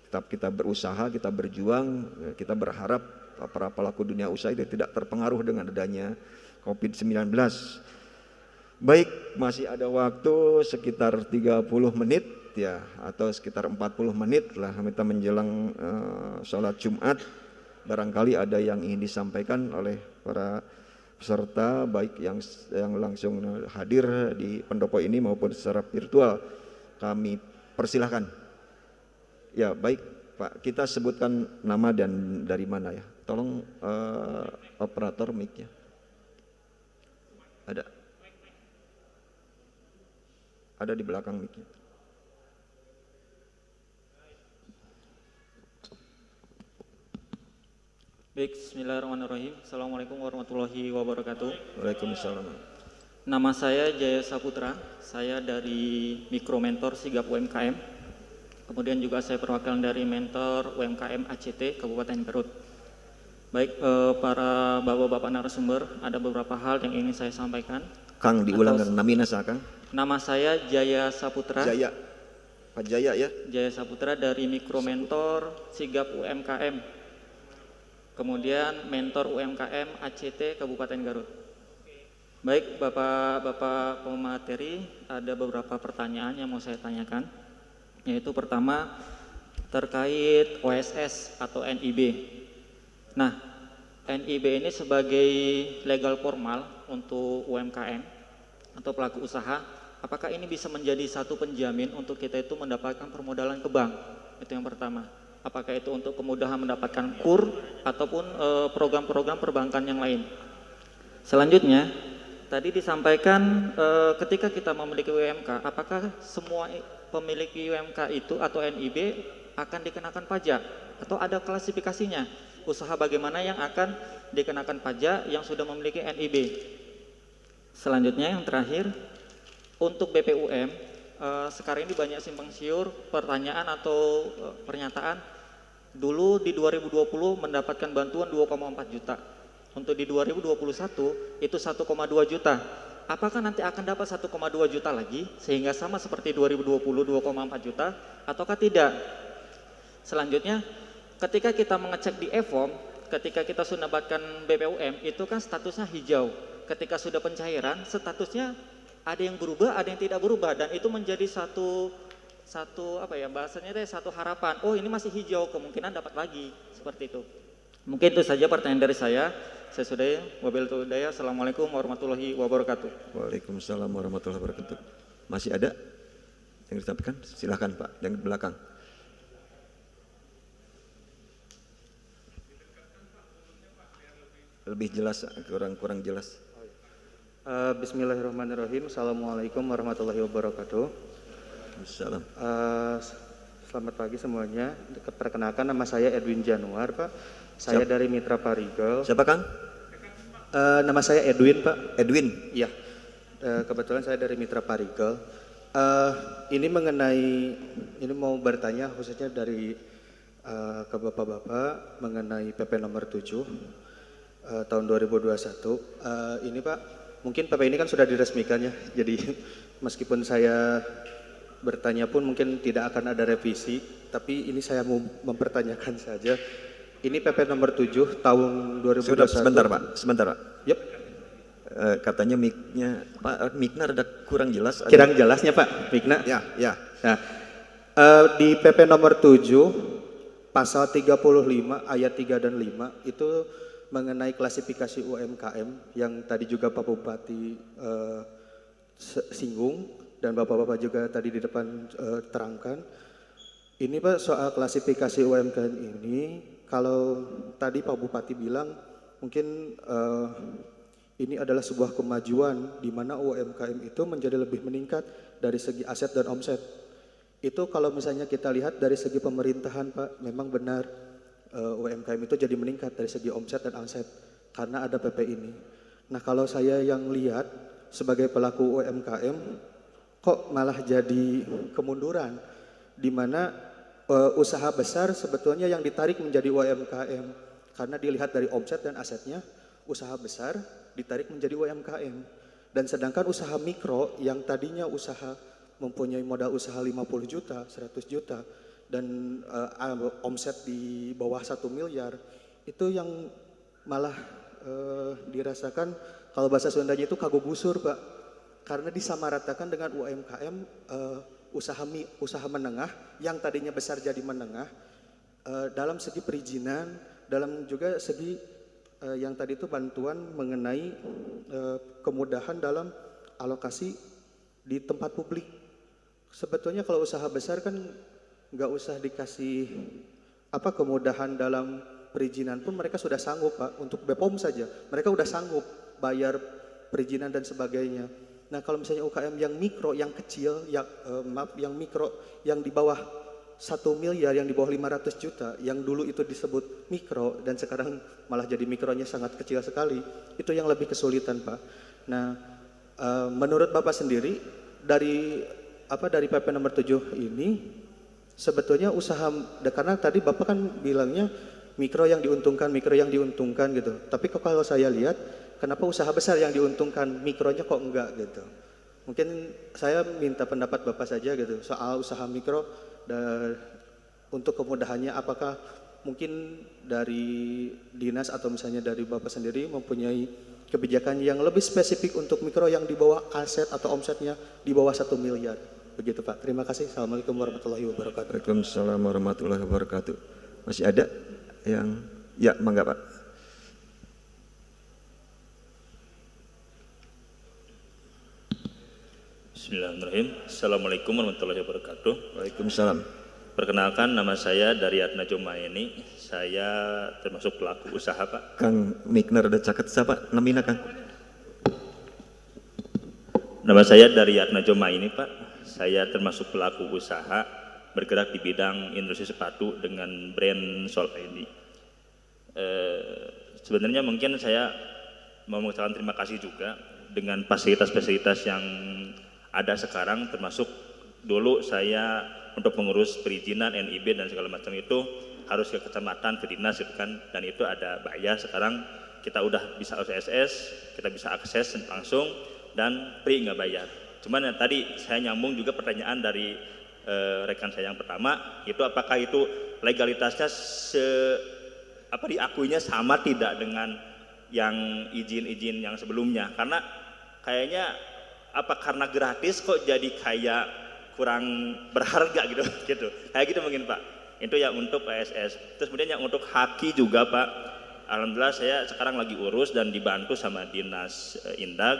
Tetap kita berusaha, kita berjuang, kita berharap para pelaku dunia usaha itu tidak terpengaruh dengan adanya COVID-19. Baik, masih ada waktu sekitar 30 menit ya, atau sekitar 40 menit lah kita menjelang sholat Jumat. Barangkali ada yang ingin disampaikan oleh para peserta baik yang langsung hadir di pendopo ini maupun secara virtual. Kami persilahkan. Ya, baik Pak, kita sebutkan nama dan dari mana ya. Tolong operator mic-nya. Ada di belakang mic-nya. Baik, bismillahirrahmanirrahim. Assalamualaikum warahmatullahi wabarakatuh. Waalaikumsalam. Nama saya Jaya Saputra, saya dari Mikro Mentor Sigap UMKM. Kemudian juga saya perwakilan dari Mentor UMKM ACT Kabupaten Garut. Baik, para bapak-bapak narasumber, ada beberapa hal yang ingin saya sampaikan. Kang diulang Kang, namina sa Kang? Nama saya Jaya Saputra. Jaya, Pak Jaya ya? Jaya Saputra dari Mikro Mentor Sigap UMKM. Kemudian Mentor UMKM ACT Kabupaten Garut. Baik, Bapak-bapak pemateri, ada beberapa pertanyaan yang mau saya tanyakan. Yaitu pertama, terkait OSS atau NIB. Nah, NIB ini sebagai legal formal untuk UMKM atau pelaku usaha, apakah ini bisa menjadi satu penjamin untuk kita itu mendapatkan permodalan ke bank? Itu yang pertama. Apakah itu untuk kemudahan mendapatkan KUR ataupun program-program perbankan yang lain? Selanjutnya, tadi disampaikan ketika kita memiliki UMK, apakah semua pemilik UMK itu atau NIB akan dikenakan pajak atau ada klasifikasinya? Usaha bagaimana yang akan dikenakan pajak yang sudah memiliki NIB? Selanjutnya yang terakhir, untuk BPUM, sekarang ini banyak simpang siur pertanyaan atau pernyataan. Dulu di 2020 mendapatkan bantuan 2,4 juta. Untuk di 2021 itu 1,2 juta. Apakah nanti akan dapat 1,2 juta lagi sehingga sama seperti 2020 2,4 juta ataukah tidak? Selanjutnya, ketika kita mengecek di e-form, ketika kita sudah mendapatkan BPUM itu kan statusnya hijau. Ketika sudah pencairan, statusnya ada yang berubah, ada yang tidak berubah, dan itu menjadi satu apa ya bahasanya deh, satu harapan. Oh, ini masih hijau, kemungkinan dapat lagi, seperti itu. Mungkin itu saja pertanyaan dari saya. Saya sudahi. Wabillahi hidayah. Assalamualaikum warahmatullahi wabarakatuh. Waalaikumsalam warahmatullahi wabarakatuh. Masih ada yang disampaikan? Silakan Pak, yang di belakang. Lebih jelas, kurang jelas. Bismillahirrahmanirrahim. Assalamualaikum warahmatullahi wabarakatuh. Assalam. Selamat pagi semuanya. Perkenalkan, nama saya Edwin Januar, Pak. Saya dari Mitra Parigel. Siapa Kang? Nama saya Edwin, Pak. Edwin. Iya. Kebetulan saya dari Mitra Parigel. Ini mau bertanya khususnya dari ke bapak-bapak mengenai PP nomor 7 tahun 2021. Ini Pak, mungkin PP ini kan sudah diresmikan ya. Jadi meskipun saya bertanya pun mungkin tidak akan ada revisi, tapi ini saya mau mempertanyakan saja. Ini PP nomor 7 tahun 2021. Sebentar Pak. Yep. Katanya mic-nya Pak, mic-nya ada kurang jelas. Kurang jelasnya Pak, mic-nya. Ya. Nah, di PP nomor 7 pasal 35 ayat 3 dan 5 itu mengenai klasifikasi UMKM yang tadi juga Pak Bupati singgung dan bapak-bapak juga tadi di depan terangkan. Ini Pak, soal klasifikasi UMKM ini, kalau tadi Pak Bupati bilang mungkin ini adalah sebuah kemajuan di mana UMKM itu menjadi lebih meningkat dari segi aset dan omset. Itu kalau misalnya kita lihat dari segi pemerintahan Pak, memang benar UMKM itu jadi meningkat dari segi omset dan aset karena ada PP ini. Nah, kalau saya yang lihat sebagai pelaku UMKM, kok malah jadi kemunduran, di mana usaha besar sebetulnya yang ditarik menjadi UMKM karena dilihat dari omset dan asetnya, usaha besar ditarik menjadi UMKM. Dan sedangkan usaha mikro yang tadinya usaha mempunyai modal usaha 50 juta, 100 juta, dan omset di bawah 1 miliar, itu yang malah dirasakan, kalau bahasa Sundanya itu kagogusur Pak. Karena disamaratakan dengan UMKM usaha menengah yang tadinya besar jadi menengah dalam segi perizinan, dalam juga segi yang tadi itu bantuan mengenai kemudahan dalam alokasi di tempat publik. Sebetulnya kalau usaha besar kan nggak usah dikasih kemudahan dalam perizinan pun mereka sudah sanggup Pak, untuk BPOM saja mereka udah sanggup bayar perizinan dan sebagainya. Nah, kalau misalnya UKM yang mikro, yang kecil, yang mikro, yang di bawah 1 miliar, yang di bawah 500 juta, yang dulu itu disebut mikro dan sekarang malah jadi mikronya sangat kecil sekali, itu yang lebih kesulitan Pak. Nah, menurut Bapak sendiri dari PP nomor 7 ini sebetulnya usaha, karena tadi Bapak kan bilangnya mikro yang diuntungkan gitu. Tapi kalau saya lihat, kenapa usaha besar yang diuntungkan, mikronya kok enggak gitu. Mungkin saya minta pendapat Bapak saja gitu soal usaha mikro untuk kemudahannya, apakah mungkin dari dinas atau misalnya dari Bapak sendiri mempunyai kebijakan yang lebih spesifik untuk mikro yang di bawah aset atau omsetnya di bawah 1 miliar. Begitu Pak. Terima kasih. Assalamualaikum warahmatullahi wabarakatuh. Waalaikumsalam warahmatullahi wabarakatuh. Masih ada yang ya, mangga Pak. Bismillahirrahmanirrahim. Assalamualaikum warahmatullahi wabarakatuh. Waalaikumsalam. Perkenalkan, nama saya Daryatna Jomaeni. Saya termasuk pelaku usaha, Pak. Kang Mikner ada caket siapa namina Kang? Nama saya Daryatna Jomaeni, Pak. Saya termasuk pelaku usaha bergerak di bidang industri sepatu dengan brand Solvendi. Sebenarnya mungkin saya mau mengucapkan terima kasih juga dengan fasilitas-fasilitas yang ada sekarang, termasuk dulu saya untuk mengurus perizinan, NIB dan segala macam itu harus ke kecamatan, ke dinas gitu kan, dan itu ada bayar. Sekarang kita udah bisa OSS, kita bisa akses langsung dan free nggak bayar. Cuman yang tadi saya nyambung juga pertanyaan dari rekan saya yang pertama, itu apakah itu legalitasnya diakuinya sama tidak dengan yang izin-izin yang sebelumnya, karena kayaknya karena gratis kok jadi kayak kurang berharga gitu kayak gitu mungkin Pak. Itu yang untuk PSS. Terus kemudian yang untuk haki juga Pak, alhamdulillah saya sekarang lagi urus dan dibantu sama dinas Indag,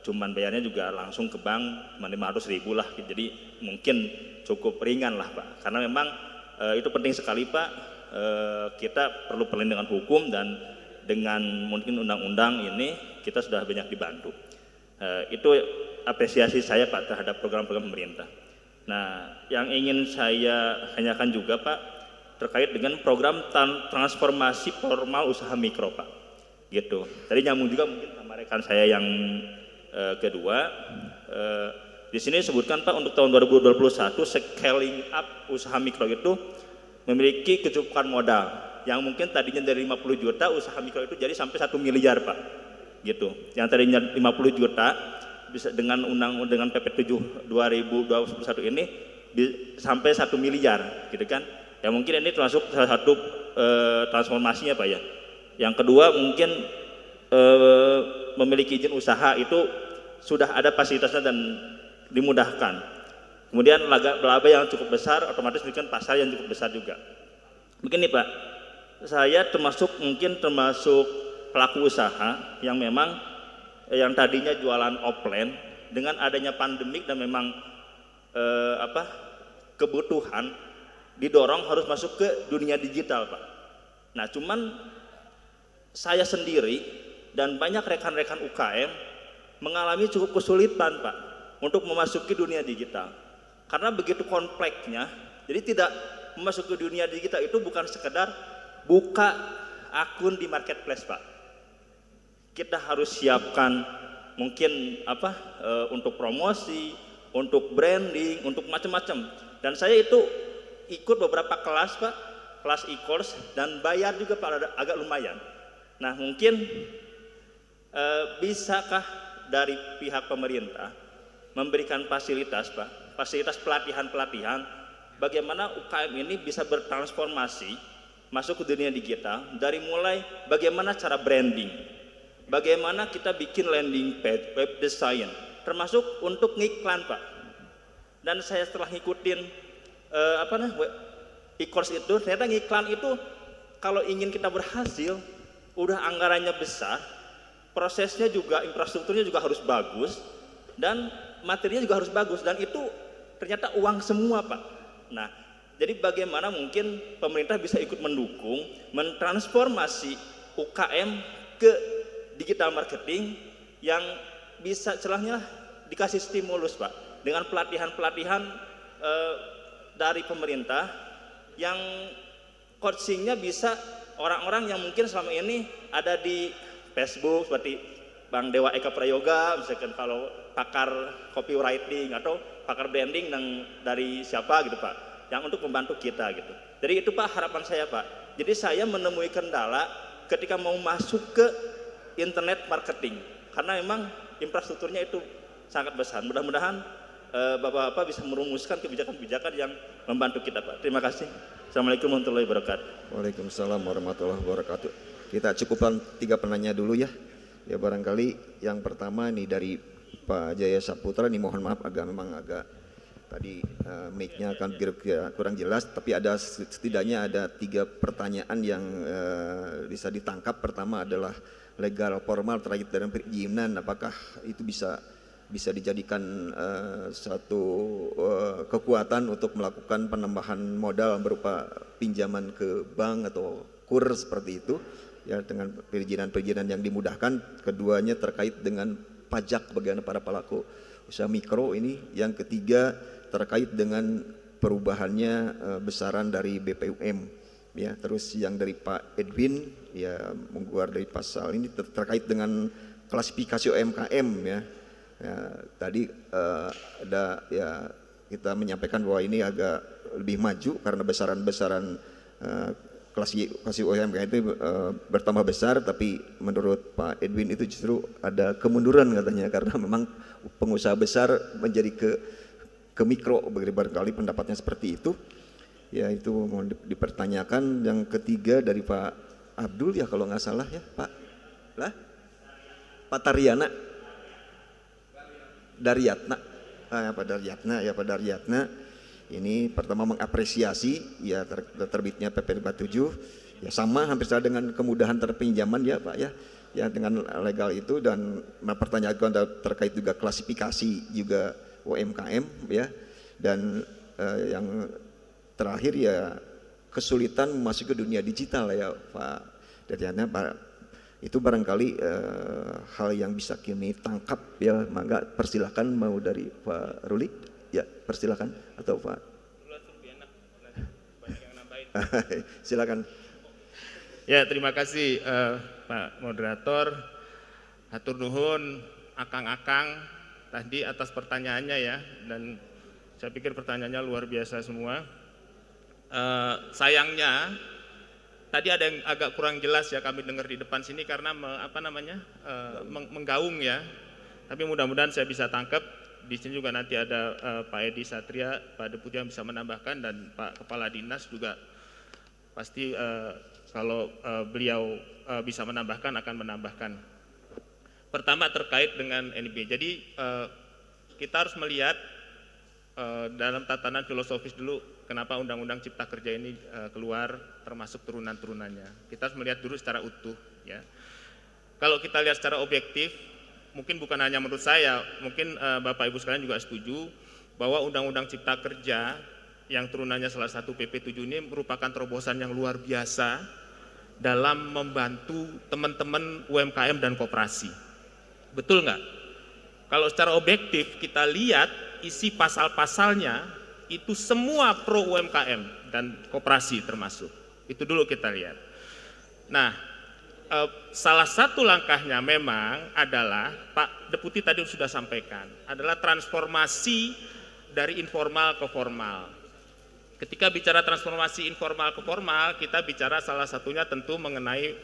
cuman bayarnya juga langsung ke bank 500.000 lah, jadi mungkin cukup ringan lah Pak, karena memang itu penting sekali Pak. Kita perlu perlindungan hukum dan dengan mungkin undang-undang ini kita sudah banyak dibantu. Itu apresiasi saya Pak terhadap program-program pemerintah. Nah, yang ingin saya tanyakan juga Pak terkait dengan program transformasi formal usaha mikro Pak, gitu. Tadi nyambung juga mungkin sama rekan saya yang kedua. Di sini disebutkan Pak untuk tahun 2021 scaling up usaha mikro itu memiliki kecukupan modal yang mungkin tadinya dari 50 juta usaha mikro itu jadi sampai 1 miliar Pak, gitu. Yang tadinya 50 juta bisa dengan PP 7 2021 ini sampai 1 miliar gitu kan. Ya mungkin ini termasuk salah satu transformasinya Pak ya. Yang kedua mungkin memiliki izin usaha itu sudah ada fasilitasnya dan dimudahkan. Kemudian laba yang cukup besar otomatis bikin pasar yang cukup besar juga. Mungkin nih Pak, saya termasuk pelaku usaha yang memang yang tadinya jualan offline, dengan adanya pandemik dan memang kebutuhan didorong harus masuk ke dunia digital Pak. Nah cuman saya sendiri dan banyak rekan-rekan UKM mengalami cukup kesulitan Pak untuk memasuki dunia digital karena begitu kompleksnya. Jadi tidak memasuki dunia digital itu bukan sekedar buka akun di marketplace Pak. Kita harus siapkan mungkin untuk promosi, untuk branding, untuk macam-macam. Dan saya itu ikut beberapa kelas Pak, kelas e-course dan bayar juga Pak, agak lumayan. Nah mungkin bisakah dari pihak pemerintah memberikan fasilitas Pak, fasilitas pelatihan-pelatihan bagaimana UKM ini bisa bertransformasi masuk ke dunia digital, dari mulai bagaimana cara branding, bagaimana kita bikin landing page, web design, termasuk untuk ngiklan Pak. Dan saya setelah ngikutin e-course itu, ternyata ngiklan itu kalau ingin kita berhasil, udah anggarannya besar, prosesnya juga, infrastrukturnya juga harus bagus, dan materinya juga harus bagus, dan itu ternyata uang semua Pak. Nah, jadi bagaimana mungkin pemerintah bisa ikut mendukung, mentransformasi UKM ke digital marketing yang bisa celahnya dikasih stimulus Pak, dengan pelatihan-pelatihan dari pemerintah yang coachingnya bisa orang-orang yang mungkin selama ini ada di Facebook seperti Bang Dewa Eka Prayoga, misalkan kalau pakar copywriting atau pakar branding dari siapa gitu Pak, yang untuk membantu kita gitu. Jadi itu Pak harapan saya Pak. Jadi saya menemui kendala ketika mau masuk ke internet marketing, karena memang infrastrukturnya itu sangat besar. Mudah-mudahan Bapak-Bapak bisa merumuskan kebijakan-kebijakan yang membantu kita Pak. Terima kasih. Assalamualaikum warahmatullahi wabarakatuh. Waalaikumsalam warahmatullahi wabarakatuh. Kita cukupkan 3 penanya dulu ya. Ya barangkali yang pertama nih dari Pak Jaya Saputra, nih mohon maaf memang agak tadi mic-nya akan kurang jelas, tapi ada setidaknya ada 3 pertanyaan yang bisa ditangkap. Pertama adalah legal formal terkait dengan perizinan, apakah itu bisa dijadikan satu kekuatan untuk melakukan penambahan modal berupa pinjaman ke bank atau kur seperti itu ya, dengan perizinan yang dimudahkan. Keduanya terkait dengan pajak bagaimana para pelaku usaha mikro ini. Yang ketiga terkait dengan perubahannya besaran dari BPUM ya. Terus yang dari Pak Edwin ya, menggugat dari pasal ini terkait dengan klasifikasi UMKM ya. Ya, tadi ada ya, kita menyampaikan bahwa ini agak lebih maju karena besaran klasifikasi UMKM itu bertambah besar, tapi menurut Pak Edwin itu justru ada kemunduran katanya, karena memang pengusaha besar menjadi ke mikro, barangkali pendapatnya seperti itu. Ya itu mau dipertanyakan. Yang ketiga dari Pak Abdul ya kalau nggak salah ya Pak Tariana Daryatna, Pak Daryatna ini pertama mengapresiasi ya terbitnya PP 57 ya, sama hampir sama dengan kemudahan terpinjaman ya Pak ya dengan legal itu, dan mempertanyakan terkait juga klasifikasi juga UMKM ya, dan yang terakhir ya kesulitan masuk ke dunia digital ya Pak Daryatna. Itu barangkali hal yang bisa kami tangkap ya. Maka persilakan, mau dari Pak Ruli ya, persilakan, atau Pak silakan. Ya terima kasih Pak Moderator, hatur nuhun akang-akang tadi atas pertanyaannya ya, dan saya pikir pertanyaannya luar biasa semua. Sayangnya tadi ada yang agak kurang jelas ya kami dengar di depan sini karena menggaung ya. Tapi mudah-mudahan saya bisa tangkap. Di sini juga nanti ada Pak Edi Satria, Pak Deputi yang bisa menambahkan, dan Pak Kepala Dinas juga pasti kalau beliau bisa menambahkan akan menambahkan. Pertama terkait dengan NIB. Jadi kita harus melihat dalam tatanan filosofis dulu kenapa Undang-Undang Cipta Kerja ini keluar, termasuk turunan-turunannya. Kita harus melihat dulu secara utuh ya. Kalau kita lihat secara objektif, mungkin bukan hanya menurut saya, mungkin Bapak Ibu sekalian juga setuju bahwa Undang-Undang Cipta Kerja yang turunannya salah satu PP 7 ini merupakan terobosan yang luar biasa dalam membantu teman-teman UMKM dan koperasi. Betul nggak? Kalau secara objektif kita lihat isi pasal-pasalnya itu semua pro UMKM dan koperasi termasuk. Itu dulu kita lihat. Nah, salah satu langkahnya memang adalah Pak Deputi tadi sudah sampaikan, adalah transformasi dari informal ke formal. Ketika bicara transformasi informal ke formal, kita bicara salah satunya tentu mengenai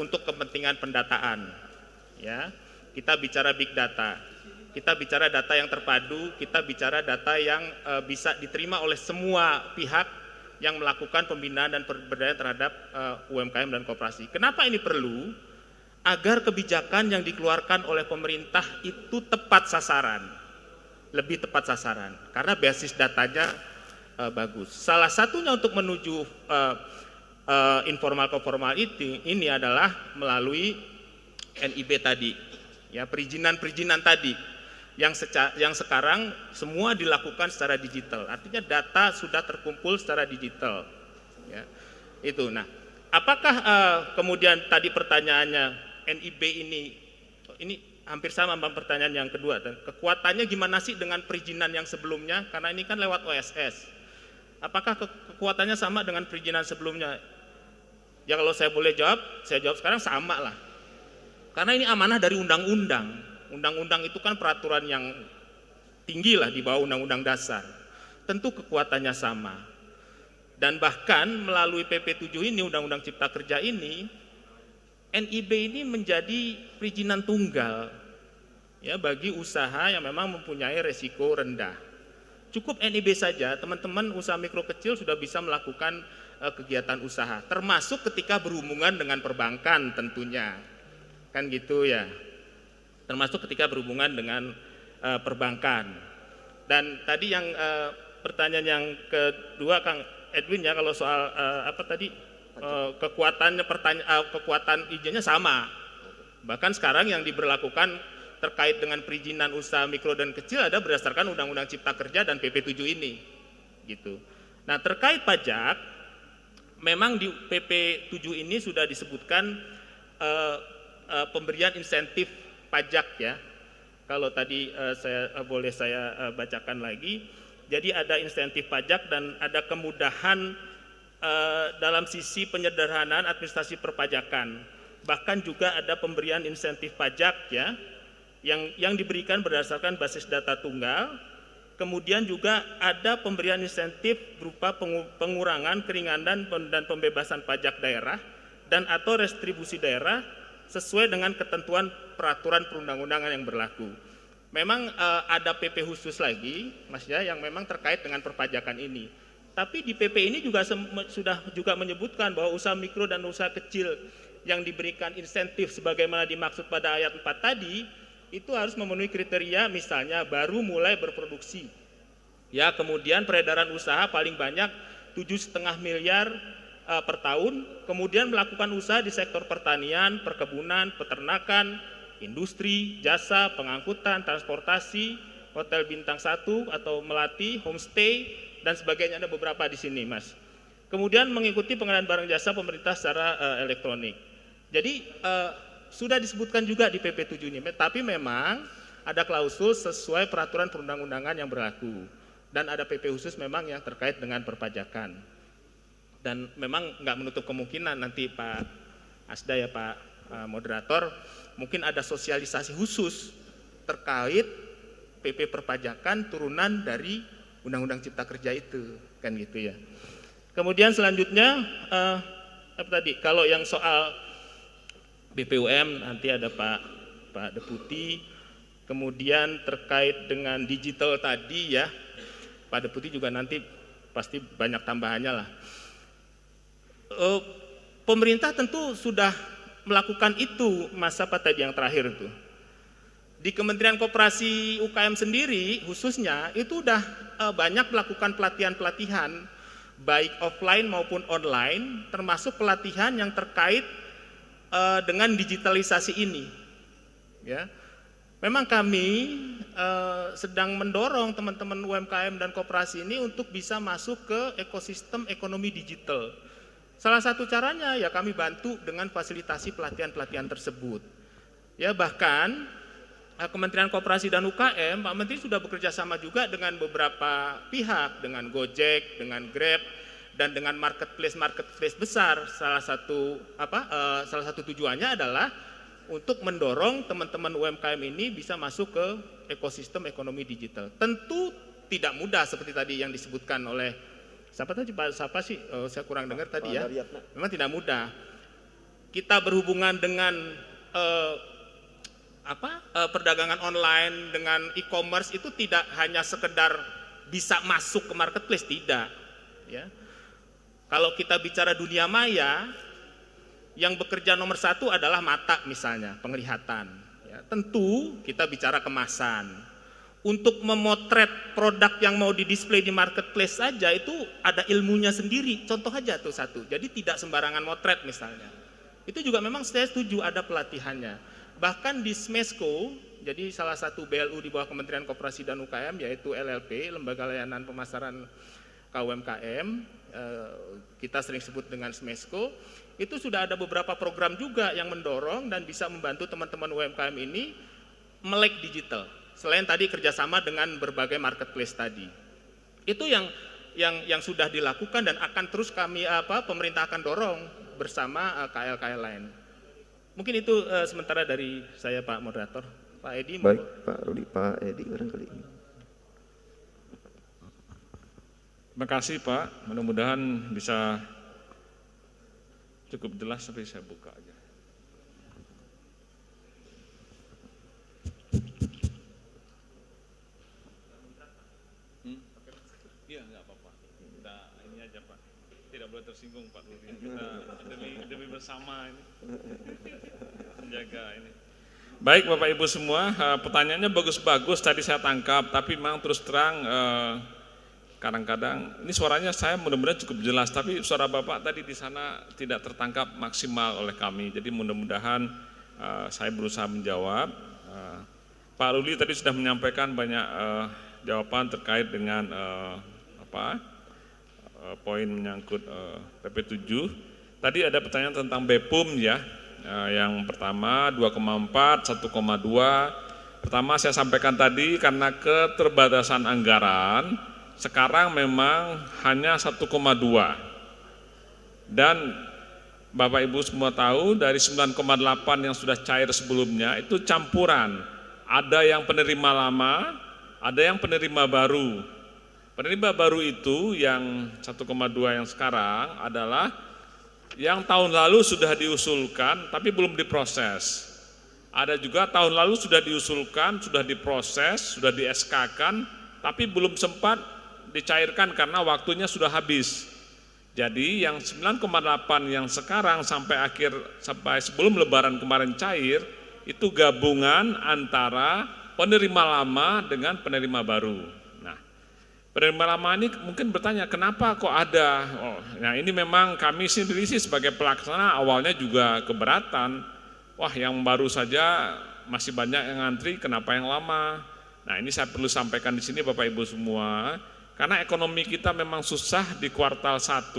untuk kepentingan pendataan. Ya, kita bicara big data. Kita bicara data yang terpadu, kita bicara data yang bisa diterima oleh semua pihak yang melakukan pembinaan dan pemberdayaan terhadap UMKM dan koperasi. Kenapa ini perlu? Agar kebijakan yang dikeluarkan oleh pemerintah itu tepat sasaran, lebih tepat sasaran, karena basis datanya bagus. Salah satunya untuk menuju informal ke formal ini adalah melalui NIB tadi, ya, perizinan tadi. Yang sekarang semua dilakukan secara digital, artinya data sudah terkumpul secara digital ya. Itu. Nah, apakah kemudian tadi pertanyaannya NIB ini hampir sama dengan pertanyaan yang kedua, dan kekuatannya gimana sih dengan perizinan yang sebelumnya, karena ini kan lewat OSS. Apakah kekuatannya sama dengan perizinan sebelumnya? Ya kalau saya boleh jawab, saya jawab sekarang sama lah. Karena ini amanah dari undang-undang. Undang-undang itu kan peraturan yang tinggi lah di bawah undang-undang dasar. Tentu kekuatannya sama. Dan bahkan melalui PP 7 ini, Undang-Undang Cipta Kerja ini, NIB ini menjadi perizinan tunggal ya bagi usaha yang memang mempunyai resiko rendah. Cukup NIB saja, teman-teman usaha mikro kecil sudah bisa melakukan kegiatan usaha, termasuk ketika berhubungan dengan perbankan tentunya, kan gitu ya, termasuk ketika berhubungan dengan perbankan. Dan tadi yang pertanyaan yang kedua Kang Edwin ya, kalau soal kekuatan izinnya sama, bahkan sekarang yang diberlakukan terkait dengan perizinan usaha mikro dan kecil ada berdasarkan Undang-Undang Cipta Kerja dan PP 7 ini, gitu. Nah terkait pajak, memang di PP 7 ini sudah disebutkan pemberian insentif pajak ya. Kalau tadi saya bacakan lagi, jadi ada insentif pajak dan ada kemudahan dalam sisi penyederhanaan administrasi perpajakan. Bahkan juga ada pemberian insentif pajak ya, yang diberikan berdasarkan basis data tunggal. Kemudian juga ada pemberian insentif berupa pengurangan, keringanan dan pembebasan pajak daerah dan atau restribusi daerah sesuai dengan ketentuan peraturan perundang-undangan yang berlaku. Memang ada PP khusus lagi, Mas ya, yang memang terkait dengan perpajakan ini. Tapi di PP ini juga sudah juga menyebutkan bahwa usaha mikro dan usaha kecil yang diberikan insentif sebagaimana dimaksud pada ayat 4 tadi, itu harus memenuhi kriteria, misalnya baru mulai berproduksi. Ya, kemudian peredaran usaha paling banyak 7,5 miliar per tahun, kemudian melakukan usaha di sektor pertanian, perkebunan, peternakan, industri, jasa, pengangkutan, transportasi, hotel bintang 1 atau melati, homestay dan sebagainya, ada beberapa di sini, Mas. Kemudian mengikuti pengadaan barang jasa pemerintah secara elektronik. Jadi sudah disebutkan juga di PP 7 ini, tapi memang ada klausul sesuai peraturan perundang-undangan yang berlaku dan ada PP khusus memang yang terkait dengan perpajakan. Dan memang nggak menutup kemungkinan nanti Pak Asda ya Pak moderator, mungkin ada sosialisasi khusus terkait PP perpajakan turunan dari Undang-Undang Cipta Kerja itu, kan gitu ya. Kemudian selanjutnya apa tadi? Kalau yang soal BPUM nanti ada Pak Deputi. Kemudian terkait dengan digital tadi ya, Pak Deputi juga nanti pasti banyak tambahannya lah. Pemerintah tentu sudah melakukan itu, Mas, apa tadi yang terakhir itu. Di Kementerian Koperasi UKM sendiri khususnya itu udah banyak melakukan pelatihan-pelatihan baik offline maupun online, termasuk pelatihan yang terkait dengan digitalisasi ini. Ya, memang kami sedang mendorong teman-teman UMKM dan koperasi ini untuk bisa masuk ke ekosistem ekonomi digital. Salah satu caranya ya kami bantu dengan fasilitasi pelatihan-pelatihan tersebut. Ya, bahkan Kementerian Koperasi dan UKM, Pak Menteri sudah bekerja sama juga dengan beberapa pihak, dengan Gojek, dengan Grab, dan dengan marketplace besar. Salah satu tujuannya adalah untuk mendorong teman-teman UMKM ini bisa masuk ke ekosistem ekonomi digital. Tentu tidak mudah seperti tadi yang disebutkan oleh siapa sih? Saya kurang dengar tadi ya. Memang tidak mudah. Kita berhubungan dengan perdagangan online dengan e-commerce itu tidak hanya sekedar bisa masuk ke marketplace, tidak. Ya. Kalau kita bicara dunia maya, yang bekerja nomor satu adalah mata misalnya, penglihatan. Ya, tentu kita bicara kemasan. Untuk memotret produk yang mau didisplay di marketplace saja itu ada ilmunya sendiri. Contoh aja tuh satu, jadi tidak sembarangan motret misalnya. Itu juga memang saya setuju ada pelatihannya. Bahkan di SMESCO, jadi salah satu BLU di bawah Kementerian Koperasi dan UKM yaitu LLP, Lembaga Layanan Pemasaran KUMKM, kita sering sebut dengan SMESCO, itu sudah ada beberapa program juga yang mendorong dan bisa membantu teman-teman UMKM ini melek digital. Selain tadi kerjasama dengan berbagai marketplace tadi, itu yang sudah dilakukan dan akan terus kami pemerintah akan dorong bersama KL-KL lain. Mungkin itu sementara dari saya Pak Moderator. Pak Edi, Baik, Pak Rudi, Pak Edi barangkali. Terima kasih Pak, mudah-mudahan bisa cukup jelas, tapi saya buka aja. Iya, nggak apa-apa. Kita ini aja Pak. Tidak boleh tersinggung Pak Rudi. Kita demi bersama ini menjaga ini. Baik Bapak Ibu semua, pertanyaannya bagus-bagus tadi saya tangkap, tapi memang terus terang kadang-kadang ini suaranya saya mudah-mudahan cukup jelas, tapi suara Bapak tadi di sana tidak tertangkap maksimal oleh kami. Jadi mudah-mudahan saya berusaha menjawab. Pak Rudi tadi sudah menyampaikan banyak jawaban terkait dengan poin menyangkut PP7. Tadi ada pertanyaan tentang BPUM ya. Yang pertama 2,4, 1,2. Pertama saya sampaikan tadi karena keterbatasan anggaran sekarang memang hanya 1,2. Dan Bapak Ibu semua tahu dari 9,8 yang sudah cair sebelumnya itu campuran. Ada yang penerima lama, ada yang penerima baru. Penerima baru itu yang 1,2 yang sekarang adalah yang tahun lalu sudah diusulkan tapi belum diproses. Ada juga tahun lalu sudah diusulkan, sudah diproses, sudah di-SK-kan tapi belum sempat dicairkan karena waktunya sudah habis. Jadi yang 9,8 yang sekarang sampai sebelum lebaran kemarin cair itu gabungan antara penerima lama dengan penerima baru. Penerima lama ini mungkin bertanya, kenapa kok ada? Nah ini memang kami sendiri sih sebagai pelaksana awalnya juga keberatan. Wah yang baru saja masih banyak yang ngantri, kenapa yang lama? Nah ini saya perlu sampaikan di sini Bapak Ibu semua, karena ekonomi kita memang susah di kuartal 1.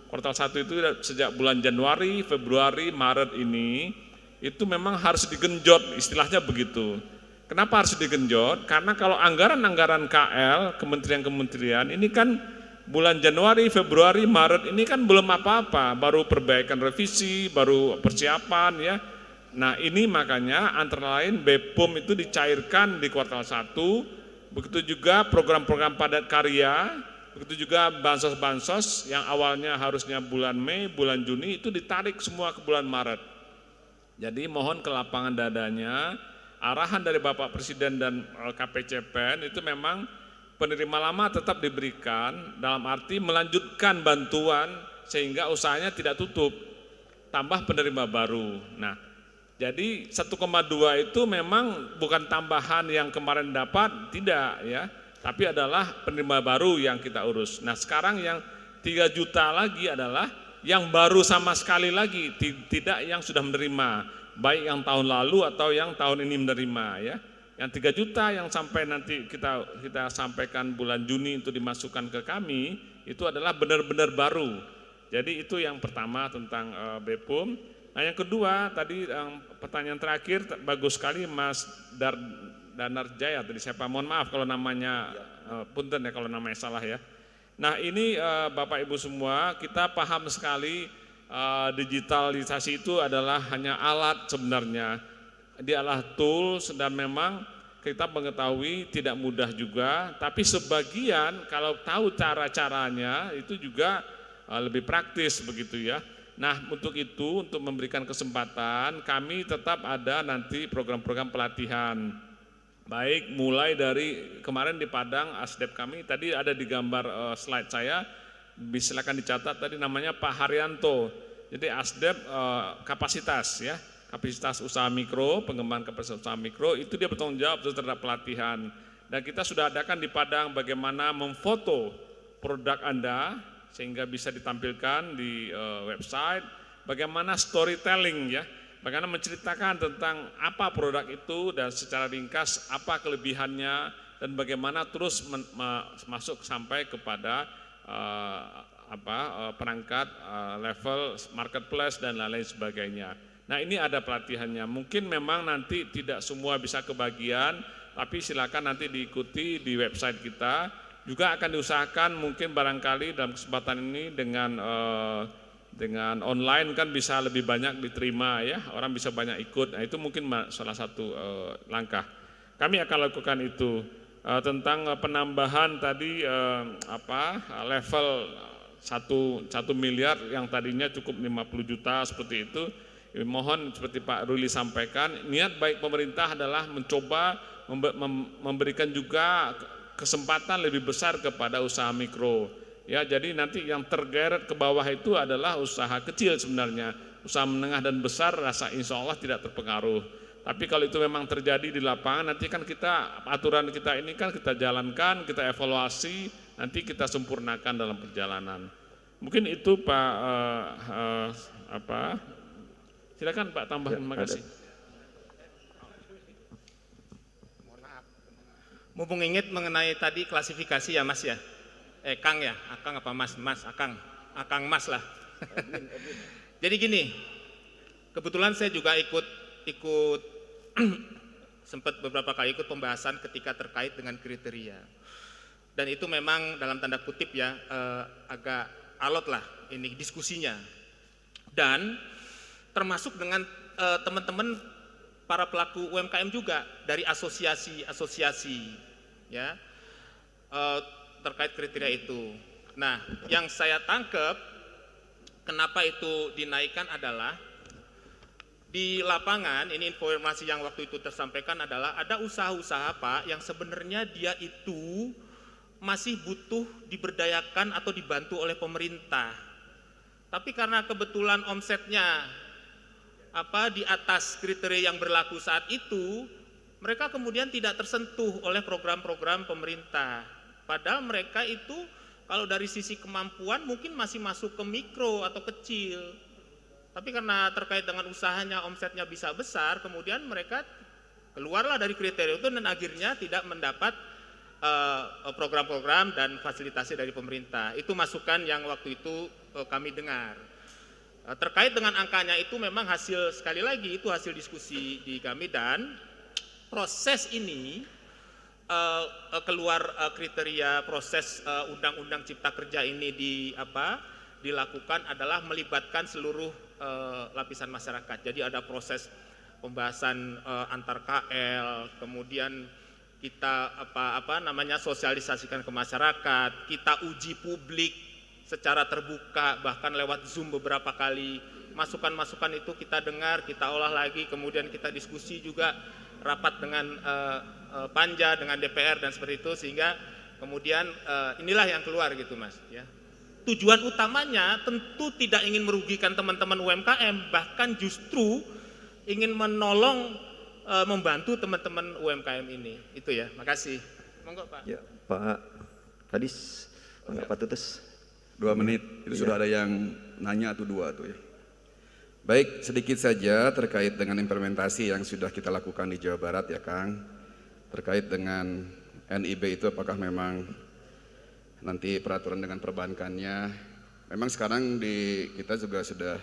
Kuartal 1 itu sejak bulan Januari, Februari, Maret ini, itu memang harus digenjot, istilahnya begitu. Kenapa harus digenjot? Karena kalau anggaran-anggaran KL, kementerian-kementerian ini kan bulan Januari, Februari, Maret ini kan belum apa-apa, baru perbaikan revisi, baru persiapan ya. Nah ini makanya antara lain BPUM itu dicairkan di kuartal 1, begitu juga program-program padat karya, begitu juga bansos-bansos yang awalnya harusnya bulan Mei, bulan Juni itu ditarik semua ke bulan Maret. Jadi mohon ke lapangan dadanya, arahan dari Bapak Presiden dan KPCPEN itu memang penerima lama tetap diberikan dalam arti melanjutkan bantuan sehingga usahanya tidak tutup, tambah penerima baru. Nah, jadi 1,2 itu memang bukan tambahan yang kemarin dapat, tidak ya, tapi adalah penerima baru yang kita urus. Nah, sekarang yang 3 juta lagi adalah yang baru sama sekali lagi, tidak yang sudah menerima. Baik yang tahun lalu atau yang tahun ini menerima ya. Yang 3 juta yang sampai nanti kita sampaikan bulan Juni itu dimasukkan ke kami, itu adalah benar-benar baru. Jadi itu yang pertama tentang BPUM. Nah yang kedua tadi pertanyaan terakhir bagus sekali Mas Danarjaya tadi siapa? Mohon maaf kalau namanya punten ya kalau namanya salah ya. Nah ini Bapak Ibu semua kita paham sekali digitalisasi itu adalah hanya alat sebenarnya, dia adalah tools dan memang kita mengetahui tidak mudah juga, tapi sebagian kalau tahu cara-caranya itu juga lebih praktis begitu ya. Nah untuk itu, untuk memberikan kesempatan kami tetap ada nanti program-program pelatihan, baik mulai dari kemarin di Padang ASDEP kami, tadi ada di gambar slide saya, silakan dicatat tadi namanya Pak Haryanto. Jadi ASDEP kapasitas ya, kapasitas usaha mikro, pengembangan kapasitas usaha mikro itu dia bertanggung jawab terhadap pelatihan. Dan kita sudah adakan di Padang bagaimana memfoto produk Anda sehingga bisa ditampilkan di website, bagaimana storytelling ya, bagaimana menceritakan tentang apa produk itu dan secara ringkas apa kelebihannya dan bagaimana terus masuk sampai kepada perangkat level marketplace dan lain-lain sebagainya. Nah ini ada pelatihannya, mungkin memang nanti tidak semua bisa kebagian, tapi silakan nanti diikuti di website kita. Juga akan diusahakan mungkin barangkali dalam kesempatan ini dengan dengan online kan bisa lebih banyak diterima ya, orang bisa banyak ikut. Nah, itu mungkin salah satu langkah. Kami akan lakukan itu. Tentang penambahan tadi level 1 miliar yang tadinya cukup 50 juta seperti itu. Mohon seperti Pak Ruli sampaikan, niat baik pemerintah adalah mencoba memberikan juga kesempatan lebih besar kepada usaha mikro. Ya, jadi nanti yang tergeret ke bawah itu adalah usaha kecil sebenarnya, usaha menengah dan besar rasa insya Allah tidak terpengaruh. Tapi kalau itu memang terjadi di lapangan, nanti kan kita aturan kita ini kan kita jalankan, kita evaluasi, nanti kita sempurnakan dalam perjalanan. Mungkin itu Pak, silakan Pak tambahan, terima kasih. Mumpung ingat mengenai tadi klasifikasi ya Mas ya. Kang ya, Akang apa Mas? Akang Mas lah. Jadi gini, kebetulan saya juga ikut sempat beberapa kali ikut pembahasan ketika terkait dengan kriteria. Dan itu memang dalam tanda kutip ya agak alot lah ini diskusinya. Dan termasuk dengan teman-teman para pelaku UMKM juga dari asosiasi-asosiasi ya. Terkait kriteria itu. Nah, yang saya tangkap kenapa itu dinaikkan adalah di lapangan, ini informasi yang waktu itu tersampaikan adalah ada usaha-usaha Pak yang sebenarnya dia itu masih butuh diberdayakan atau dibantu oleh pemerintah. Tapi karena kebetulan omsetnya di atas kriteria yang berlaku saat itu, mereka kemudian tidak tersentuh oleh program-program pemerintah. Padahal mereka itu kalau dari sisi kemampuan mungkin masih masuk ke mikro atau kecil. Tapi karena terkait dengan usahanya omsetnya bisa besar, kemudian mereka keluarlah dari kriteria itu dan akhirnya tidak mendapat program-program dan fasilitasi dari pemerintah. Itu masukan yang waktu itu kami dengar. Terkait dengan angkanya itu memang hasil, sekali lagi itu hasil diskusi di kami, dan proses ini keluar kriteria proses undang-undang cipta kerja ini dilakukan adalah melibatkan seluruh lapisan masyarakat. Jadi ada proses pembahasan antar KL, kemudian kita sosialisasikan ke masyarakat, kita uji publik secara terbuka bahkan lewat Zoom beberapa kali. Masukan-masukan itu kita dengar, kita olah lagi, kemudian kita diskusi juga rapat dengan Panja, dengan DPR dan seperti itu, sehingga kemudian inilah yang keluar gitu Mas ya. Tujuan utamanya tentu tidak ingin merugikan teman-teman UMKM, bahkan justru ingin menolong membantu teman-teman UMKM ini. Itu ya, makasih. Monggo Pak. Ya, Pak Kadis, Pak Tutus. 2 menit, itu sudah ada yang nanya atau 2 tuh ya. Baik, sedikit saja terkait dengan implementasi yang sudah kita lakukan di Jawa Barat ya Kang. Terkait dengan NIB itu apakah memang nanti peraturan dengan perbankannya, memang sekarang kita juga sudah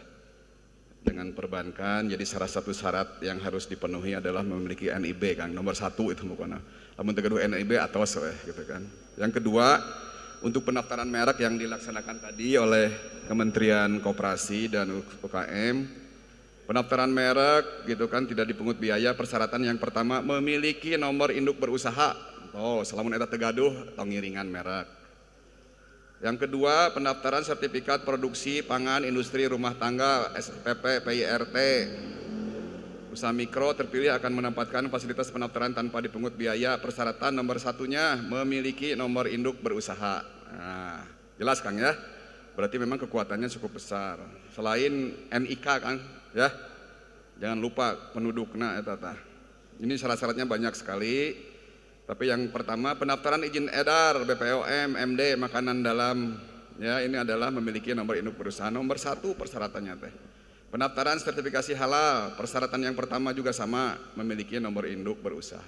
dengan perbankan, jadi salah satu syarat yang harus dipenuhi adalah memiliki NIB Kang, nomor 1 itu bukan. Namun kedua NIB atau gitu kan. Yang kedua, untuk pendaftaran merek yang dilaksanakan tadi oleh Kementerian Koperasi dan UKM, pendaftaran merek gitu kan tidak dipungut biaya. Persyaratan yang pertama memiliki nomor induk berusaha. Selamun eta tegaduh tong ngiringan merek. Yang kedua, pendaftaran sertifikat produksi pangan industri rumah tangga SPP PIRT. Usaha mikro terpilih akan menempatkan fasilitas pendaftaran tanpa dipungut biaya. Persyaratan nomor 1-nya memiliki nomor induk berusaha. Nah, jelas Kang ya. Berarti memang kekuatannya cukup besar. Selain NIK Kang ya. Jangan lupa penduduknya eta. Ini syarat-syaratnya banyak sekali. Tapi yang pertama, pendaftaran izin edar BPOM, MD, makanan dalam ya, ini adalah memiliki nomor induk berusaha. Nomor 1 persyaratannya teh. Pendaftaran sertifikasi halal, persyaratan yang pertama juga sama, memiliki nomor induk berusaha.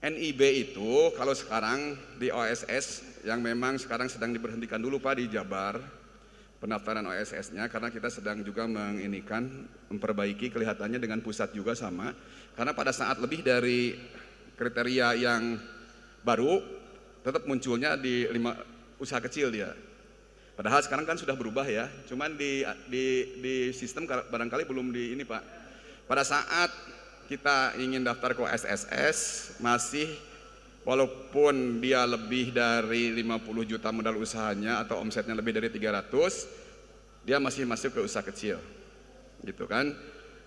NIB itu kalau sekarang di OSS yang memang sekarang sedang diberhentikan dulu Pak di Jabar, pendaftaran OSS-nya, karena kita sedang juga memperbaiki, kelihatannya dengan pusat juga sama, karena pada saat lebih dari kriteria yang baru tetap munculnya di 5 usaha kecil dia. Padahal sekarang kan sudah berubah ya, cuman di sistem barangkali belum di ini Pak. Pada saat kita ingin daftar ke SSS, masih walaupun dia lebih dari 50 juta modal usahanya atau omsetnya lebih dari 300, dia masih masuk ke usaha kecil, gitu kan.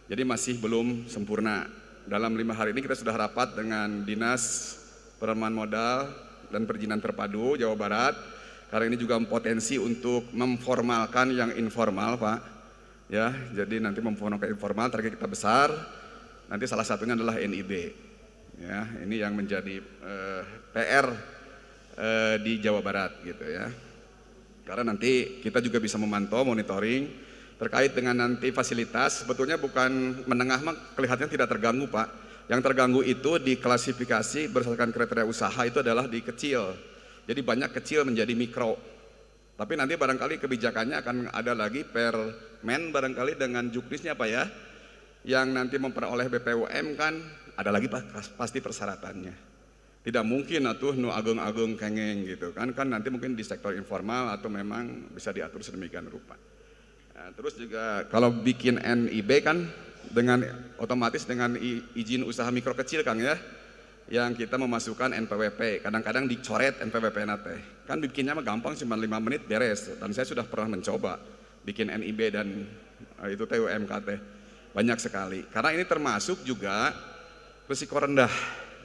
Jadi masih belum sempurna. Dalam 5 hari ini kita sudah rapat dengan Dinas Penanaman Modal dan Perizinan Terpadu Jawa Barat. Karena ini juga potensi untuk memformalkan yang informal, Pak. Ya, jadi nanti memformalkan informal, target kita besar. Nanti salah satunya adalah NIB. Ya, ini yang menjadi PR di Jawa Barat, gitu ya. Karena nanti kita juga bisa memantau, monitoring terkait dengan nanti fasilitas. Sebetulnya bukan menengah, kelihatannya tidak terganggu, Pak. Yang terganggu itu di klasifikasi berdasarkan kriteria usaha itu adalah di kecil. Jadi banyak kecil menjadi mikro. Tapi nanti barangkali kebijakannya akan ada lagi permen barangkali dengan juknisnya Pak ya. Yang nanti memperoleh BPUM kan ada lagi pasti persyaratannya. Tidak mungkin atuh nu agung-agung kengeng gitu kan nanti mungkin di sektor informal atau memang bisa diatur sedemikian rupa. Nah, terus juga kalau bikin NIB kan dengan otomatis dengan izin usaha mikro kecil Kang ya. Yang kita memasukkan NPWP, kadang-kadang dicoret NPWP nate. Kan bikinnya mah gampang cuma 5 menit beres. Dan saya sudah pernah mencoba bikin NIB dan itu TUMKT banyak sekali. Karena ini termasuk juga risiko rendah,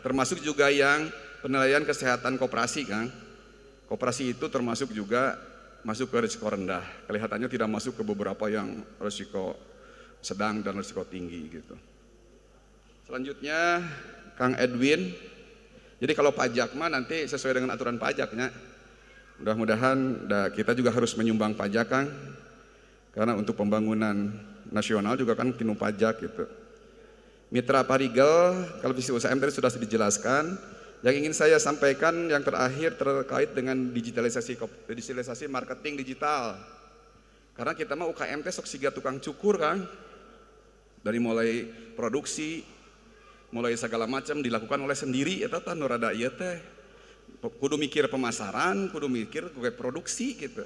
termasuk juga yang penilaian kesehatan koperasi Kang. Koperasi itu termasuk juga masuk ke risiko rendah. Kelihatannya tidak masuk ke beberapa yang risiko sedang dan risiko tinggi gitu. Selanjutnya Kang Edwin, jadi kalau pajak mah nanti sesuai dengan aturan pajaknya. Mudah-mudahan kita juga harus menyumbang pajak Kang, karena untuk pembangunan nasional juga kan kinu pajak gitu. Mitra Parigel, kalau visi USM tadi sudah dijelaskan. Yang ingin saya sampaikan yang terakhir terkait dengan digitalisasi marketing digital. Karena kita mah UKM teh sok siga tukang cukur Kang, dari mulai produksi, mulai segala macam dilakukan oleh sendiri eta tah nu rada ieu teh. Kudu mikir pemasaran, kudu mikir gue produksi gitu.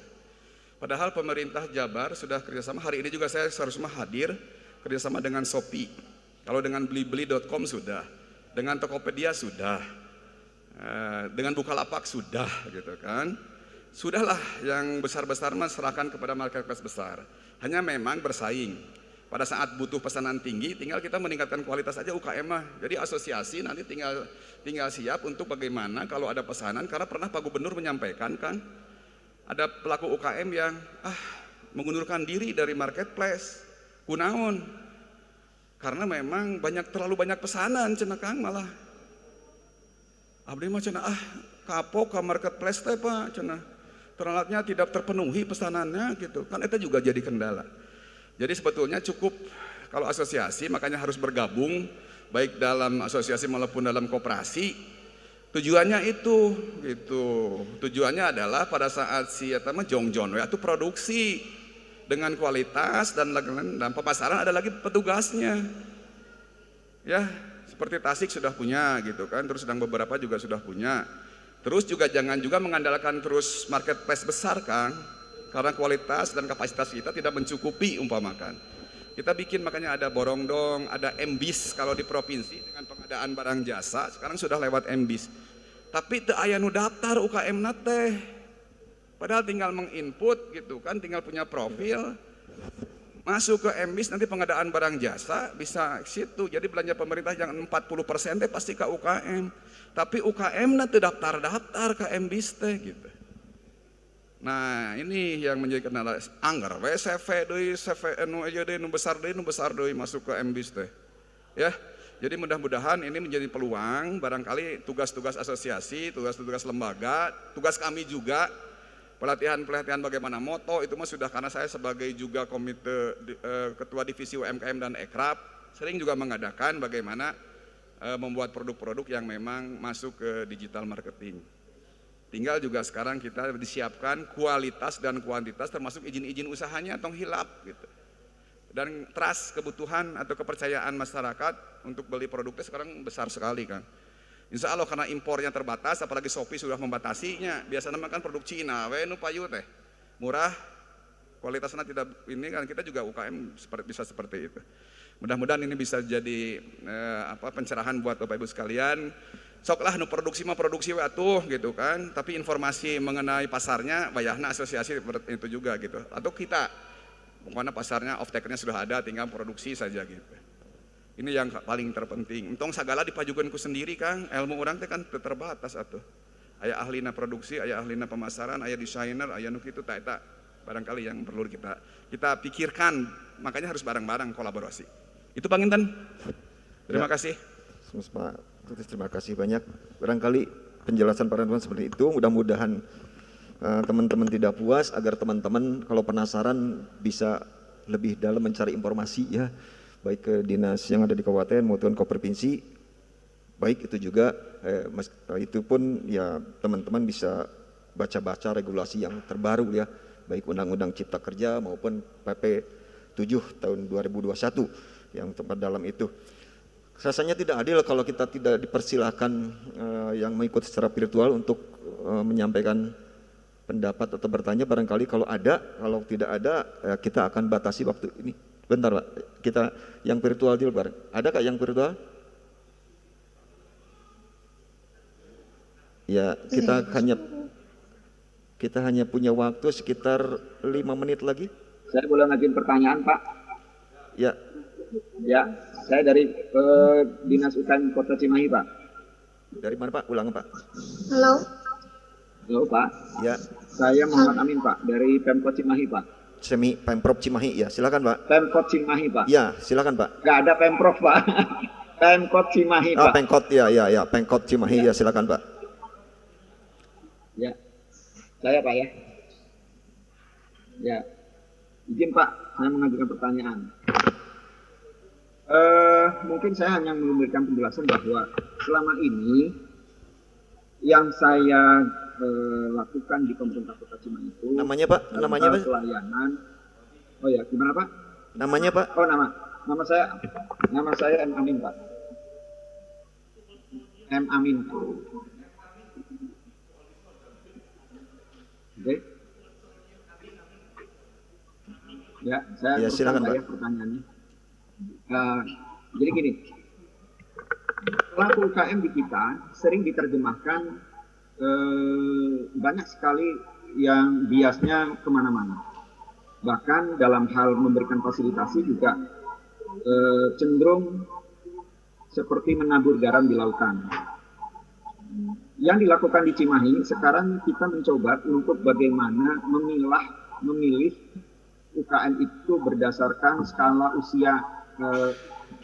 Padahal pemerintah Jabar sudah kerjasama, hari ini juga saya seharusnya hadir kerjasama dengan Shopee. Kalau dengan blibeli.com sudah, dengan Tokopedia sudah, dengan Bukalapak sudah gitu kan. Sudahlah yang besar-besar mah serahkan kepada marketplace besar. Hanya memang bersaing. Pada saat butuh pesanan tinggi, tinggal kita meningkatkan kualitas aja UKM mah. Jadi asosiasi nanti tinggal siap untuk bagaimana kalau ada pesanan. Karena pernah Pak Gubernur menyampaikan kan, ada pelaku UKM yang mengundurkan diri dari marketplace. Kunaon? Karena memang terlalu banyak pesanan cenah Kang malah. Abdi mah cenah kapok ke marketplace teh Pak cenah. Terlalatnya tidak terpenuhi pesanannya gitu. Kan itu juga jadi kendala. Jadi sebetulnya cukup kalau asosiasi, makanya harus bergabung baik dalam asosiasi maupun dalam koperasi. Tujuannya itu gitu. Tujuannya adalah pada saat si eta mah jongjon itu produksi dengan kualitas dan pemasaran ada lagi petugasnya. Ya, seperti Tasik sudah punya gitu kan, terus sedang beberapa juga sudah punya. Terus juga jangan juga mengandalkan terus marketplace besar Kang. Karena kualitas dan kapasitas kita tidak mencukupi umpamakan. Kita bikin makanya ada Borongdong, ada MBIS kalau di provinsi dengan pengadaan barang jasa, sekarang sudah lewat MBIS. Tapi teu aya nu daftar UKM-na teh. Padahal tinggal menginput gitu kan, tinggal punya profil. Masuk ke MBIS nanti pengadaan barang jasa bisa situ. Jadi belanja pemerintah yang 40% teh pasti ke UKM. Tapi UKM-na teu daftar-daftar ke MBIS teh gitu. Nah ini yang menjadi kendala anggar CV deui CV nu besar deui masuk ke MBIS teh. Ya. Jadi mudah-mudahan ini menjadi peluang barangkali tugas-tugas asosiasi, tugas-tugas lembaga, tugas kami juga pelatihan-pelatihan bagaimana moto itu mah sudah karena saya sebagai juga komite ketua divisi UMKM dan Ekrab sering juga mengadakan bagaimana membuat produk-produk yang memang masuk ke digital marketing. Tinggal juga sekarang kita disiapkan kualitas dan kuantitas termasuk izin-izin usahanya tong hilap gitu. Dan trust kebutuhan atau kepercayaan masyarakat untuk beli produknya sekarang besar sekali kan. Insya Allah karena impornya terbatas, apalagi Shopee sudah membatasinya. Biasanya kan produk Cina, we nu payu teh. murah, kualitasnya tidak ini kan, kita juga UKM bisa seperti itu. Mudah-mudahan ini bisa jadi pencerahan buat Bapak Ibu sekalian. Soklah nu produksi mah produksi atuh gitu kan, tapi informasi mengenai pasarnya bayahna asosiasi itu juga gitu. Atau kita pokoknya pasarnya off takernya sudah ada, tinggal produksi saja gitu. Ini yang paling terpenting. Entong sagala dipajukan ku sendiri Kang, ilmu orang teh kan terbatas atuh. Aya ahlina produksi, aya ahlina pemasaran, aya desainer, aya nu kitu eta barangkali yang perlu kita pikirkan. Makanya harus bareng-bareng kolaborasi. Itu Bang Intan. Terima kasih. Pak Tutis, terima kasih banyak. Barangkali penjelasan Pak Ridwan seperti itu. Mudah-mudahan teman-teman tidak puas, agar teman-teman kalau penasaran bisa lebih dalam mencari informasi ya, baik ke dinas yang ada di kabupaten maupun ke provinsi. Baik itu juga itu pun ya teman-teman bisa baca-baca regulasi yang terbaru ya, baik Undang-Undang Cipta Kerja maupun PP 7 tahun 2021 yang tempat dalam itu. Rasanya tidak adil kalau kita tidak dipersilahkan yang mengikuti secara virtual untuk menyampaikan pendapat atau bertanya. Barangkali kalau ada, kalau tidak ada kita akan batasi waktu ini. Bentar Pak, kita yang virtual dulu bareng. Ada Kak yang virtual? Ya, kita hanya punya waktu sekitar 5 menit lagi. Saya boleh ngajuin pertanyaan Pak? Ya. Ya, saya dari Dinas UKM Kota Cimahi Pak. Dari mana Pak? Ulang Pak. Halo. Halo Pak. Ya. Saya Muhammad Amin Pak, dari Pemkot Cimahi Pak. Pemprov Cimahi, ya silakan Pak. Pemkot Cimahi Pak. Ya, silakan Pak. Nggak ada Pemprov Pak. Pemkot Cimahi Pak. Pemkot ya, Pemkot Cimahi ya, silakan Pak. Ya, saya Pak ya. Ya, izin Pak, saya mengajukan pertanyaan. Mungkin saya hanya memberikan penjelasan bahwa selama ini yang saya lakukan di pemerintah Kota Cimahi itu. Namanya Pak? Namanya Pak? Pelayanan. Oh ya, gimana Pak? Namanya Pak? Oh nama saya M Amin Pak. M Amin. Oke. Ya, saya silakan Pak. Ya, pertanyaannya. Jadi gini, pelaku UKM di kita sering diterjemahkan banyak sekali yang biasnya kemana-mana. Bahkan dalam hal memberikan fasilitasi juga cenderung seperti menabur garam di lautan. Yang dilakukan di Cimahi, sekarang kita mencoba untuk bagaimana memilih UKM itu berdasarkan skala usia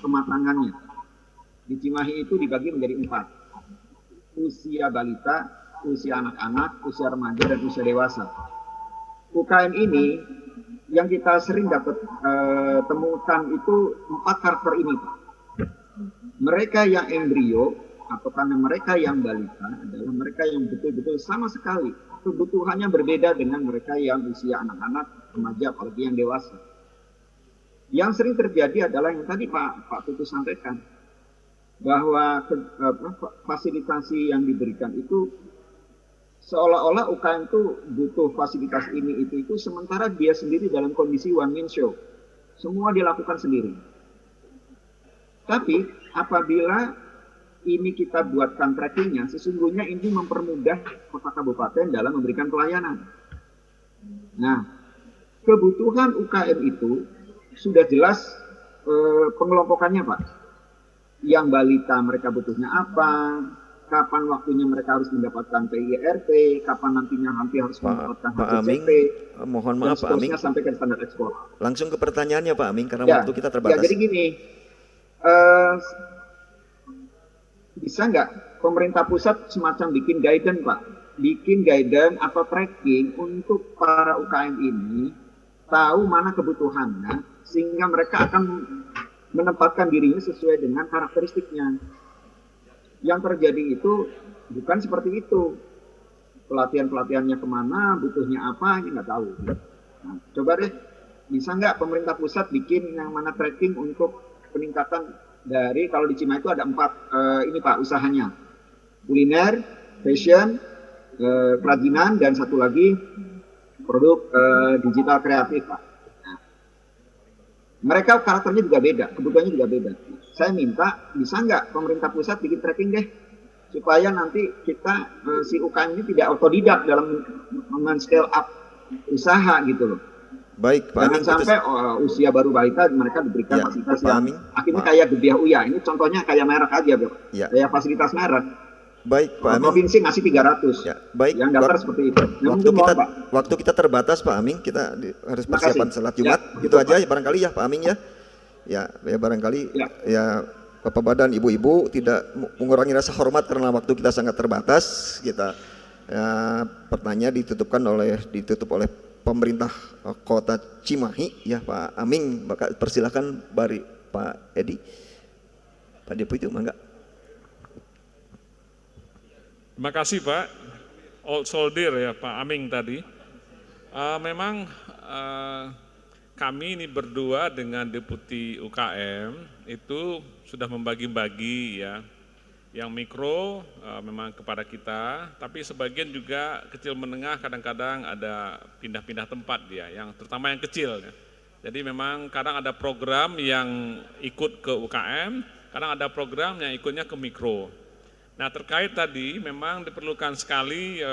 kematangannya. Di Cimahi itu dibagi menjadi 4. Usia balita, usia anak-anak, usia remaja, dan usia dewasa. UKM ini yang kita sering dapat temukan itu 4 karakter ini, Pak. Mereka yang embrio atau karena mereka yang balita adalah mereka yang betul-betul sama sekali kebutuhannya berbeda dengan mereka yang usia anak-anak, remaja, apalagi yang dewasa. Yang sering terjadi adalah yang tadi Pak Tutus sampaikan, bahwa fasilitasi yang diberikan itu seolah-olah UKM itu butuh fasilitas ini itu sementara dia sendiri dalam kondisi one man show. Semua dilakukan sendiri. Tapi apabila ini kita buatkan trackingnya, sesungguhnya ini mempermudah kota kabupaten dalam memberikan pelayanan. Nah, kebutuhan UKM itu sudah jelas pengelompokannya Pak. Yang balita mereka butuhnya apa, kapan waktunya mereka harus mendapatkan PIRT, kapan nantinya nanti harus mendapatkan HCCP. Mohon maaf Pak Aming, sampai ke standar ekspor. Langsung ke pertanyaannya Pak Aming, karena waktu kita terbatas. Ya, jadi gini, bisa nggak pemerintah pusat semacam bikin guidance Pak, bikin guidance atau tracking untuk para UKM ini tahu mana kebutuhannya, sehingga mereka akan menempatkan dirinya sesuai dengan karakteristiknya. Yang terjadi itu bukan seperti itu. Pelatihan-pelatihannya kemana, butuhnya apa, ini nggak tahu. Nah, coba deh, bisa nggak pemerintah pusat bikin yang mana tracking untuk peningkatan dari, kalau di Cimahi itu ada 4 ini Pak usahanya. Kuliner, fashion, kerajinan, dan satu lagi produk digital kreatif, Pak. Nah, mereka karakternya juga beda, kebutuhannya juga beda. Saya minta bisa nggak pemerintah pusat bikin tracking deh, supaya nanti kita si UKM ini tidak otodidak dalam men-scale up usaha gitu loh. Baik, Pak Jangan Aming, sampai usia baru balita mereka diberikan Ya, fasilitas Pak yang Aming. akhirnya kayak Gebiah Uya. Ini contohnya kayak merek aja, Bro. Ya. Kayak fasilitas merek. Baik, Pak Aming. Provinsi ngasih 300. Ya, baik. Yang daftar seperti itu. Nah, mungkin mohon, Pak. Waktu kita terbatas, Pak Aming. Kita harus Terima persiapan kasih. salat Ya, Jumat. betul, Itu aja Pak. ya barangkali ya, Pak Aming ya. Ya barangkali Ya. ya Bapak Badan, Ibu-ibu tidak mengurangi rasa hormat karena waktu kita sangat terbatas. Kita pertanyaan ditutup oleh pemerintah Kota Cimahi ya Pak Aming. Maka persilakan bari Pak Edi. Pak Deputi mangga. Terima kasih Pak, old soldier ya Pak Aming tadi. Memang kami ini berdua dengan Deputi UKM itu sudah membagi-bagi ya, yang mikro memang kepada kita, tapi sebagian juga kecil menengah kadang-kadang ada pindah-pindah tempat dia, yang terutama yang kecil ya. Jadi memang kadang ada program yang ikut ke UKM, kadang ada program yang ikutnya ke mikro. Nah terkait tadi memang diperlukan sekali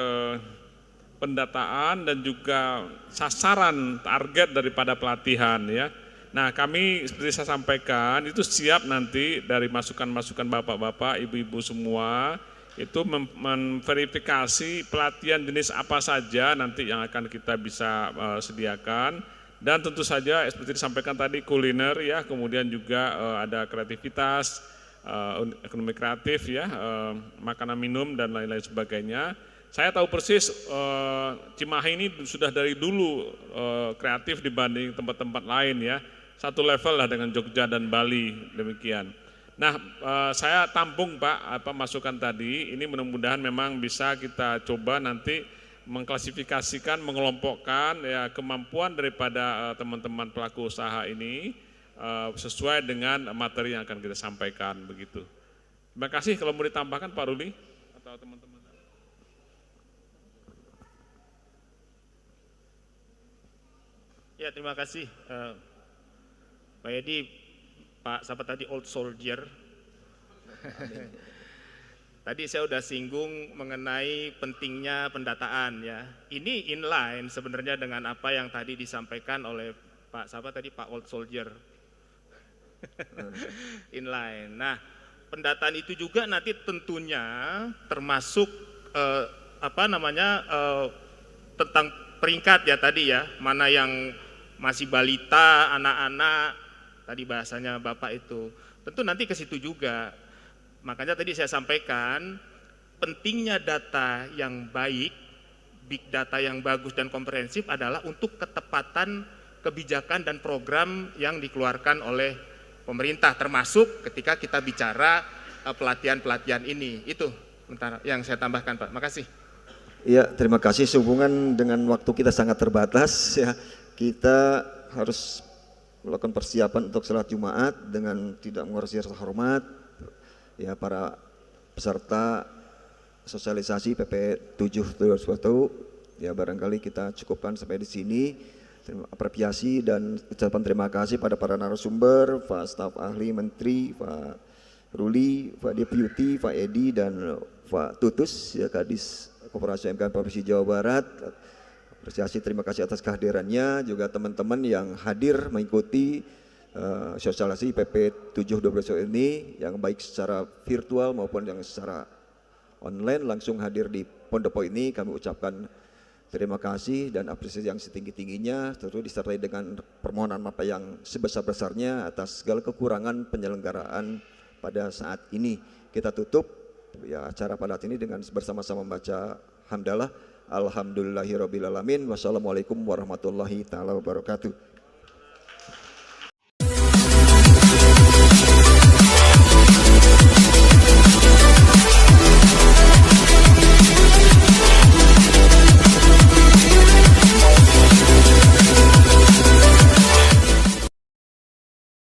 pendataan dan juga sasaran target daripada pelatihan ya. Nah kami seperti saya sampaikan itu siap nanti dari masukan-masukan bapak-bapak, ibu-ibu semua itu memverifikasi pelatihan jenis apa saja nanti yang akan kita bisa sediakan. Dan tentu saja seperti disampaikan tadi kuliner ya, kemudian juga ada kreativitas, ekonomi kreatif ya, makanan minum dan lain-lain sebagainya. Saya tahu persis Cimahi ini sudah dari dulu kreatif dibanding tempat-tempat lain ya. Satu level lah dengan Jogja dan Bali demikian. Nah saya tampung Pak masukan tadi, ini mudah-mudahan memang bisa kita coba nanti mengklasifikasikan, mengelompokkan ya kemampuan daripada teman-teman pelaku usaha ini sesuai dengan materi yang akan kita sampaikan begitu. Terima kasih. Kalau mau ditambahkan Pak Ruli atau teman-teman. Ya terima kasih Pak Edi, Pak siapa tadi old soldier. Tadi saya udah singgung mengenai pentingnya pendataan ya. Ini inline sebenarnya dengan apa yang tadi disampaikan oleh Pak siapa tadi Pak old soldier. Inline. Nah, pendataan itu juga nanti tentunya termasuk tentang peringkat ya tadi ya, mana yang masih balita, anak-anak, tadi bahasanya Bapak itu. Tentu nanti ke situ juga. Makanya tadi saya sampaikan pentingnya data yang baik, big data yang bagus dan komprehensif adalah untuk ketepatan kebijakan dan program yang dikeluarkan oleh pemerintah, termasuk ketika kita bicara pelatihan-pelatihan ini. Itu yang saya tambahkan Pak. Makasih. Ya, terima kasih. Sehubungan dengan waktu kita sangat terbatas ya, kita harus melakukan persiapan untuk salat Jumat dengan tidak mengurangi rasa hormat ya para peserta sosialisasi PP 7 2021 ya, barangkali kita cukupkan sampai di sini. Apresiasi dan ucapan terima kasih pada para narasumber, Pak staf ahli menteri, Pak Ruli, Pak Deputi, Pak Edi dan Pak Tutus ya Kadis Koperasi UMKM Provinsi Jawa Barat. Apresiasi, terima kasih atas kehadirannya, juga teman-teman yang hadir mengikuti sosialisasi PP 7 2021 ini yang baik secara virtual maupun yang secara online langsung hadir di Pondopo ini. Kami ucapkan terima kasih dan apresiasi yang setinggi-tingginya, tentu disertai dengan permohonan maaf yang sebesar-besarnya atas segala kekurangan penyelenggaraan pada saat ini. Kita tutup ya acara pada saat ini dengan bersama-sama membaca hamdalah. Alhamdulillahirabbil alamin. Wassalamualaikum warahmatullahi taala wabarakatuh.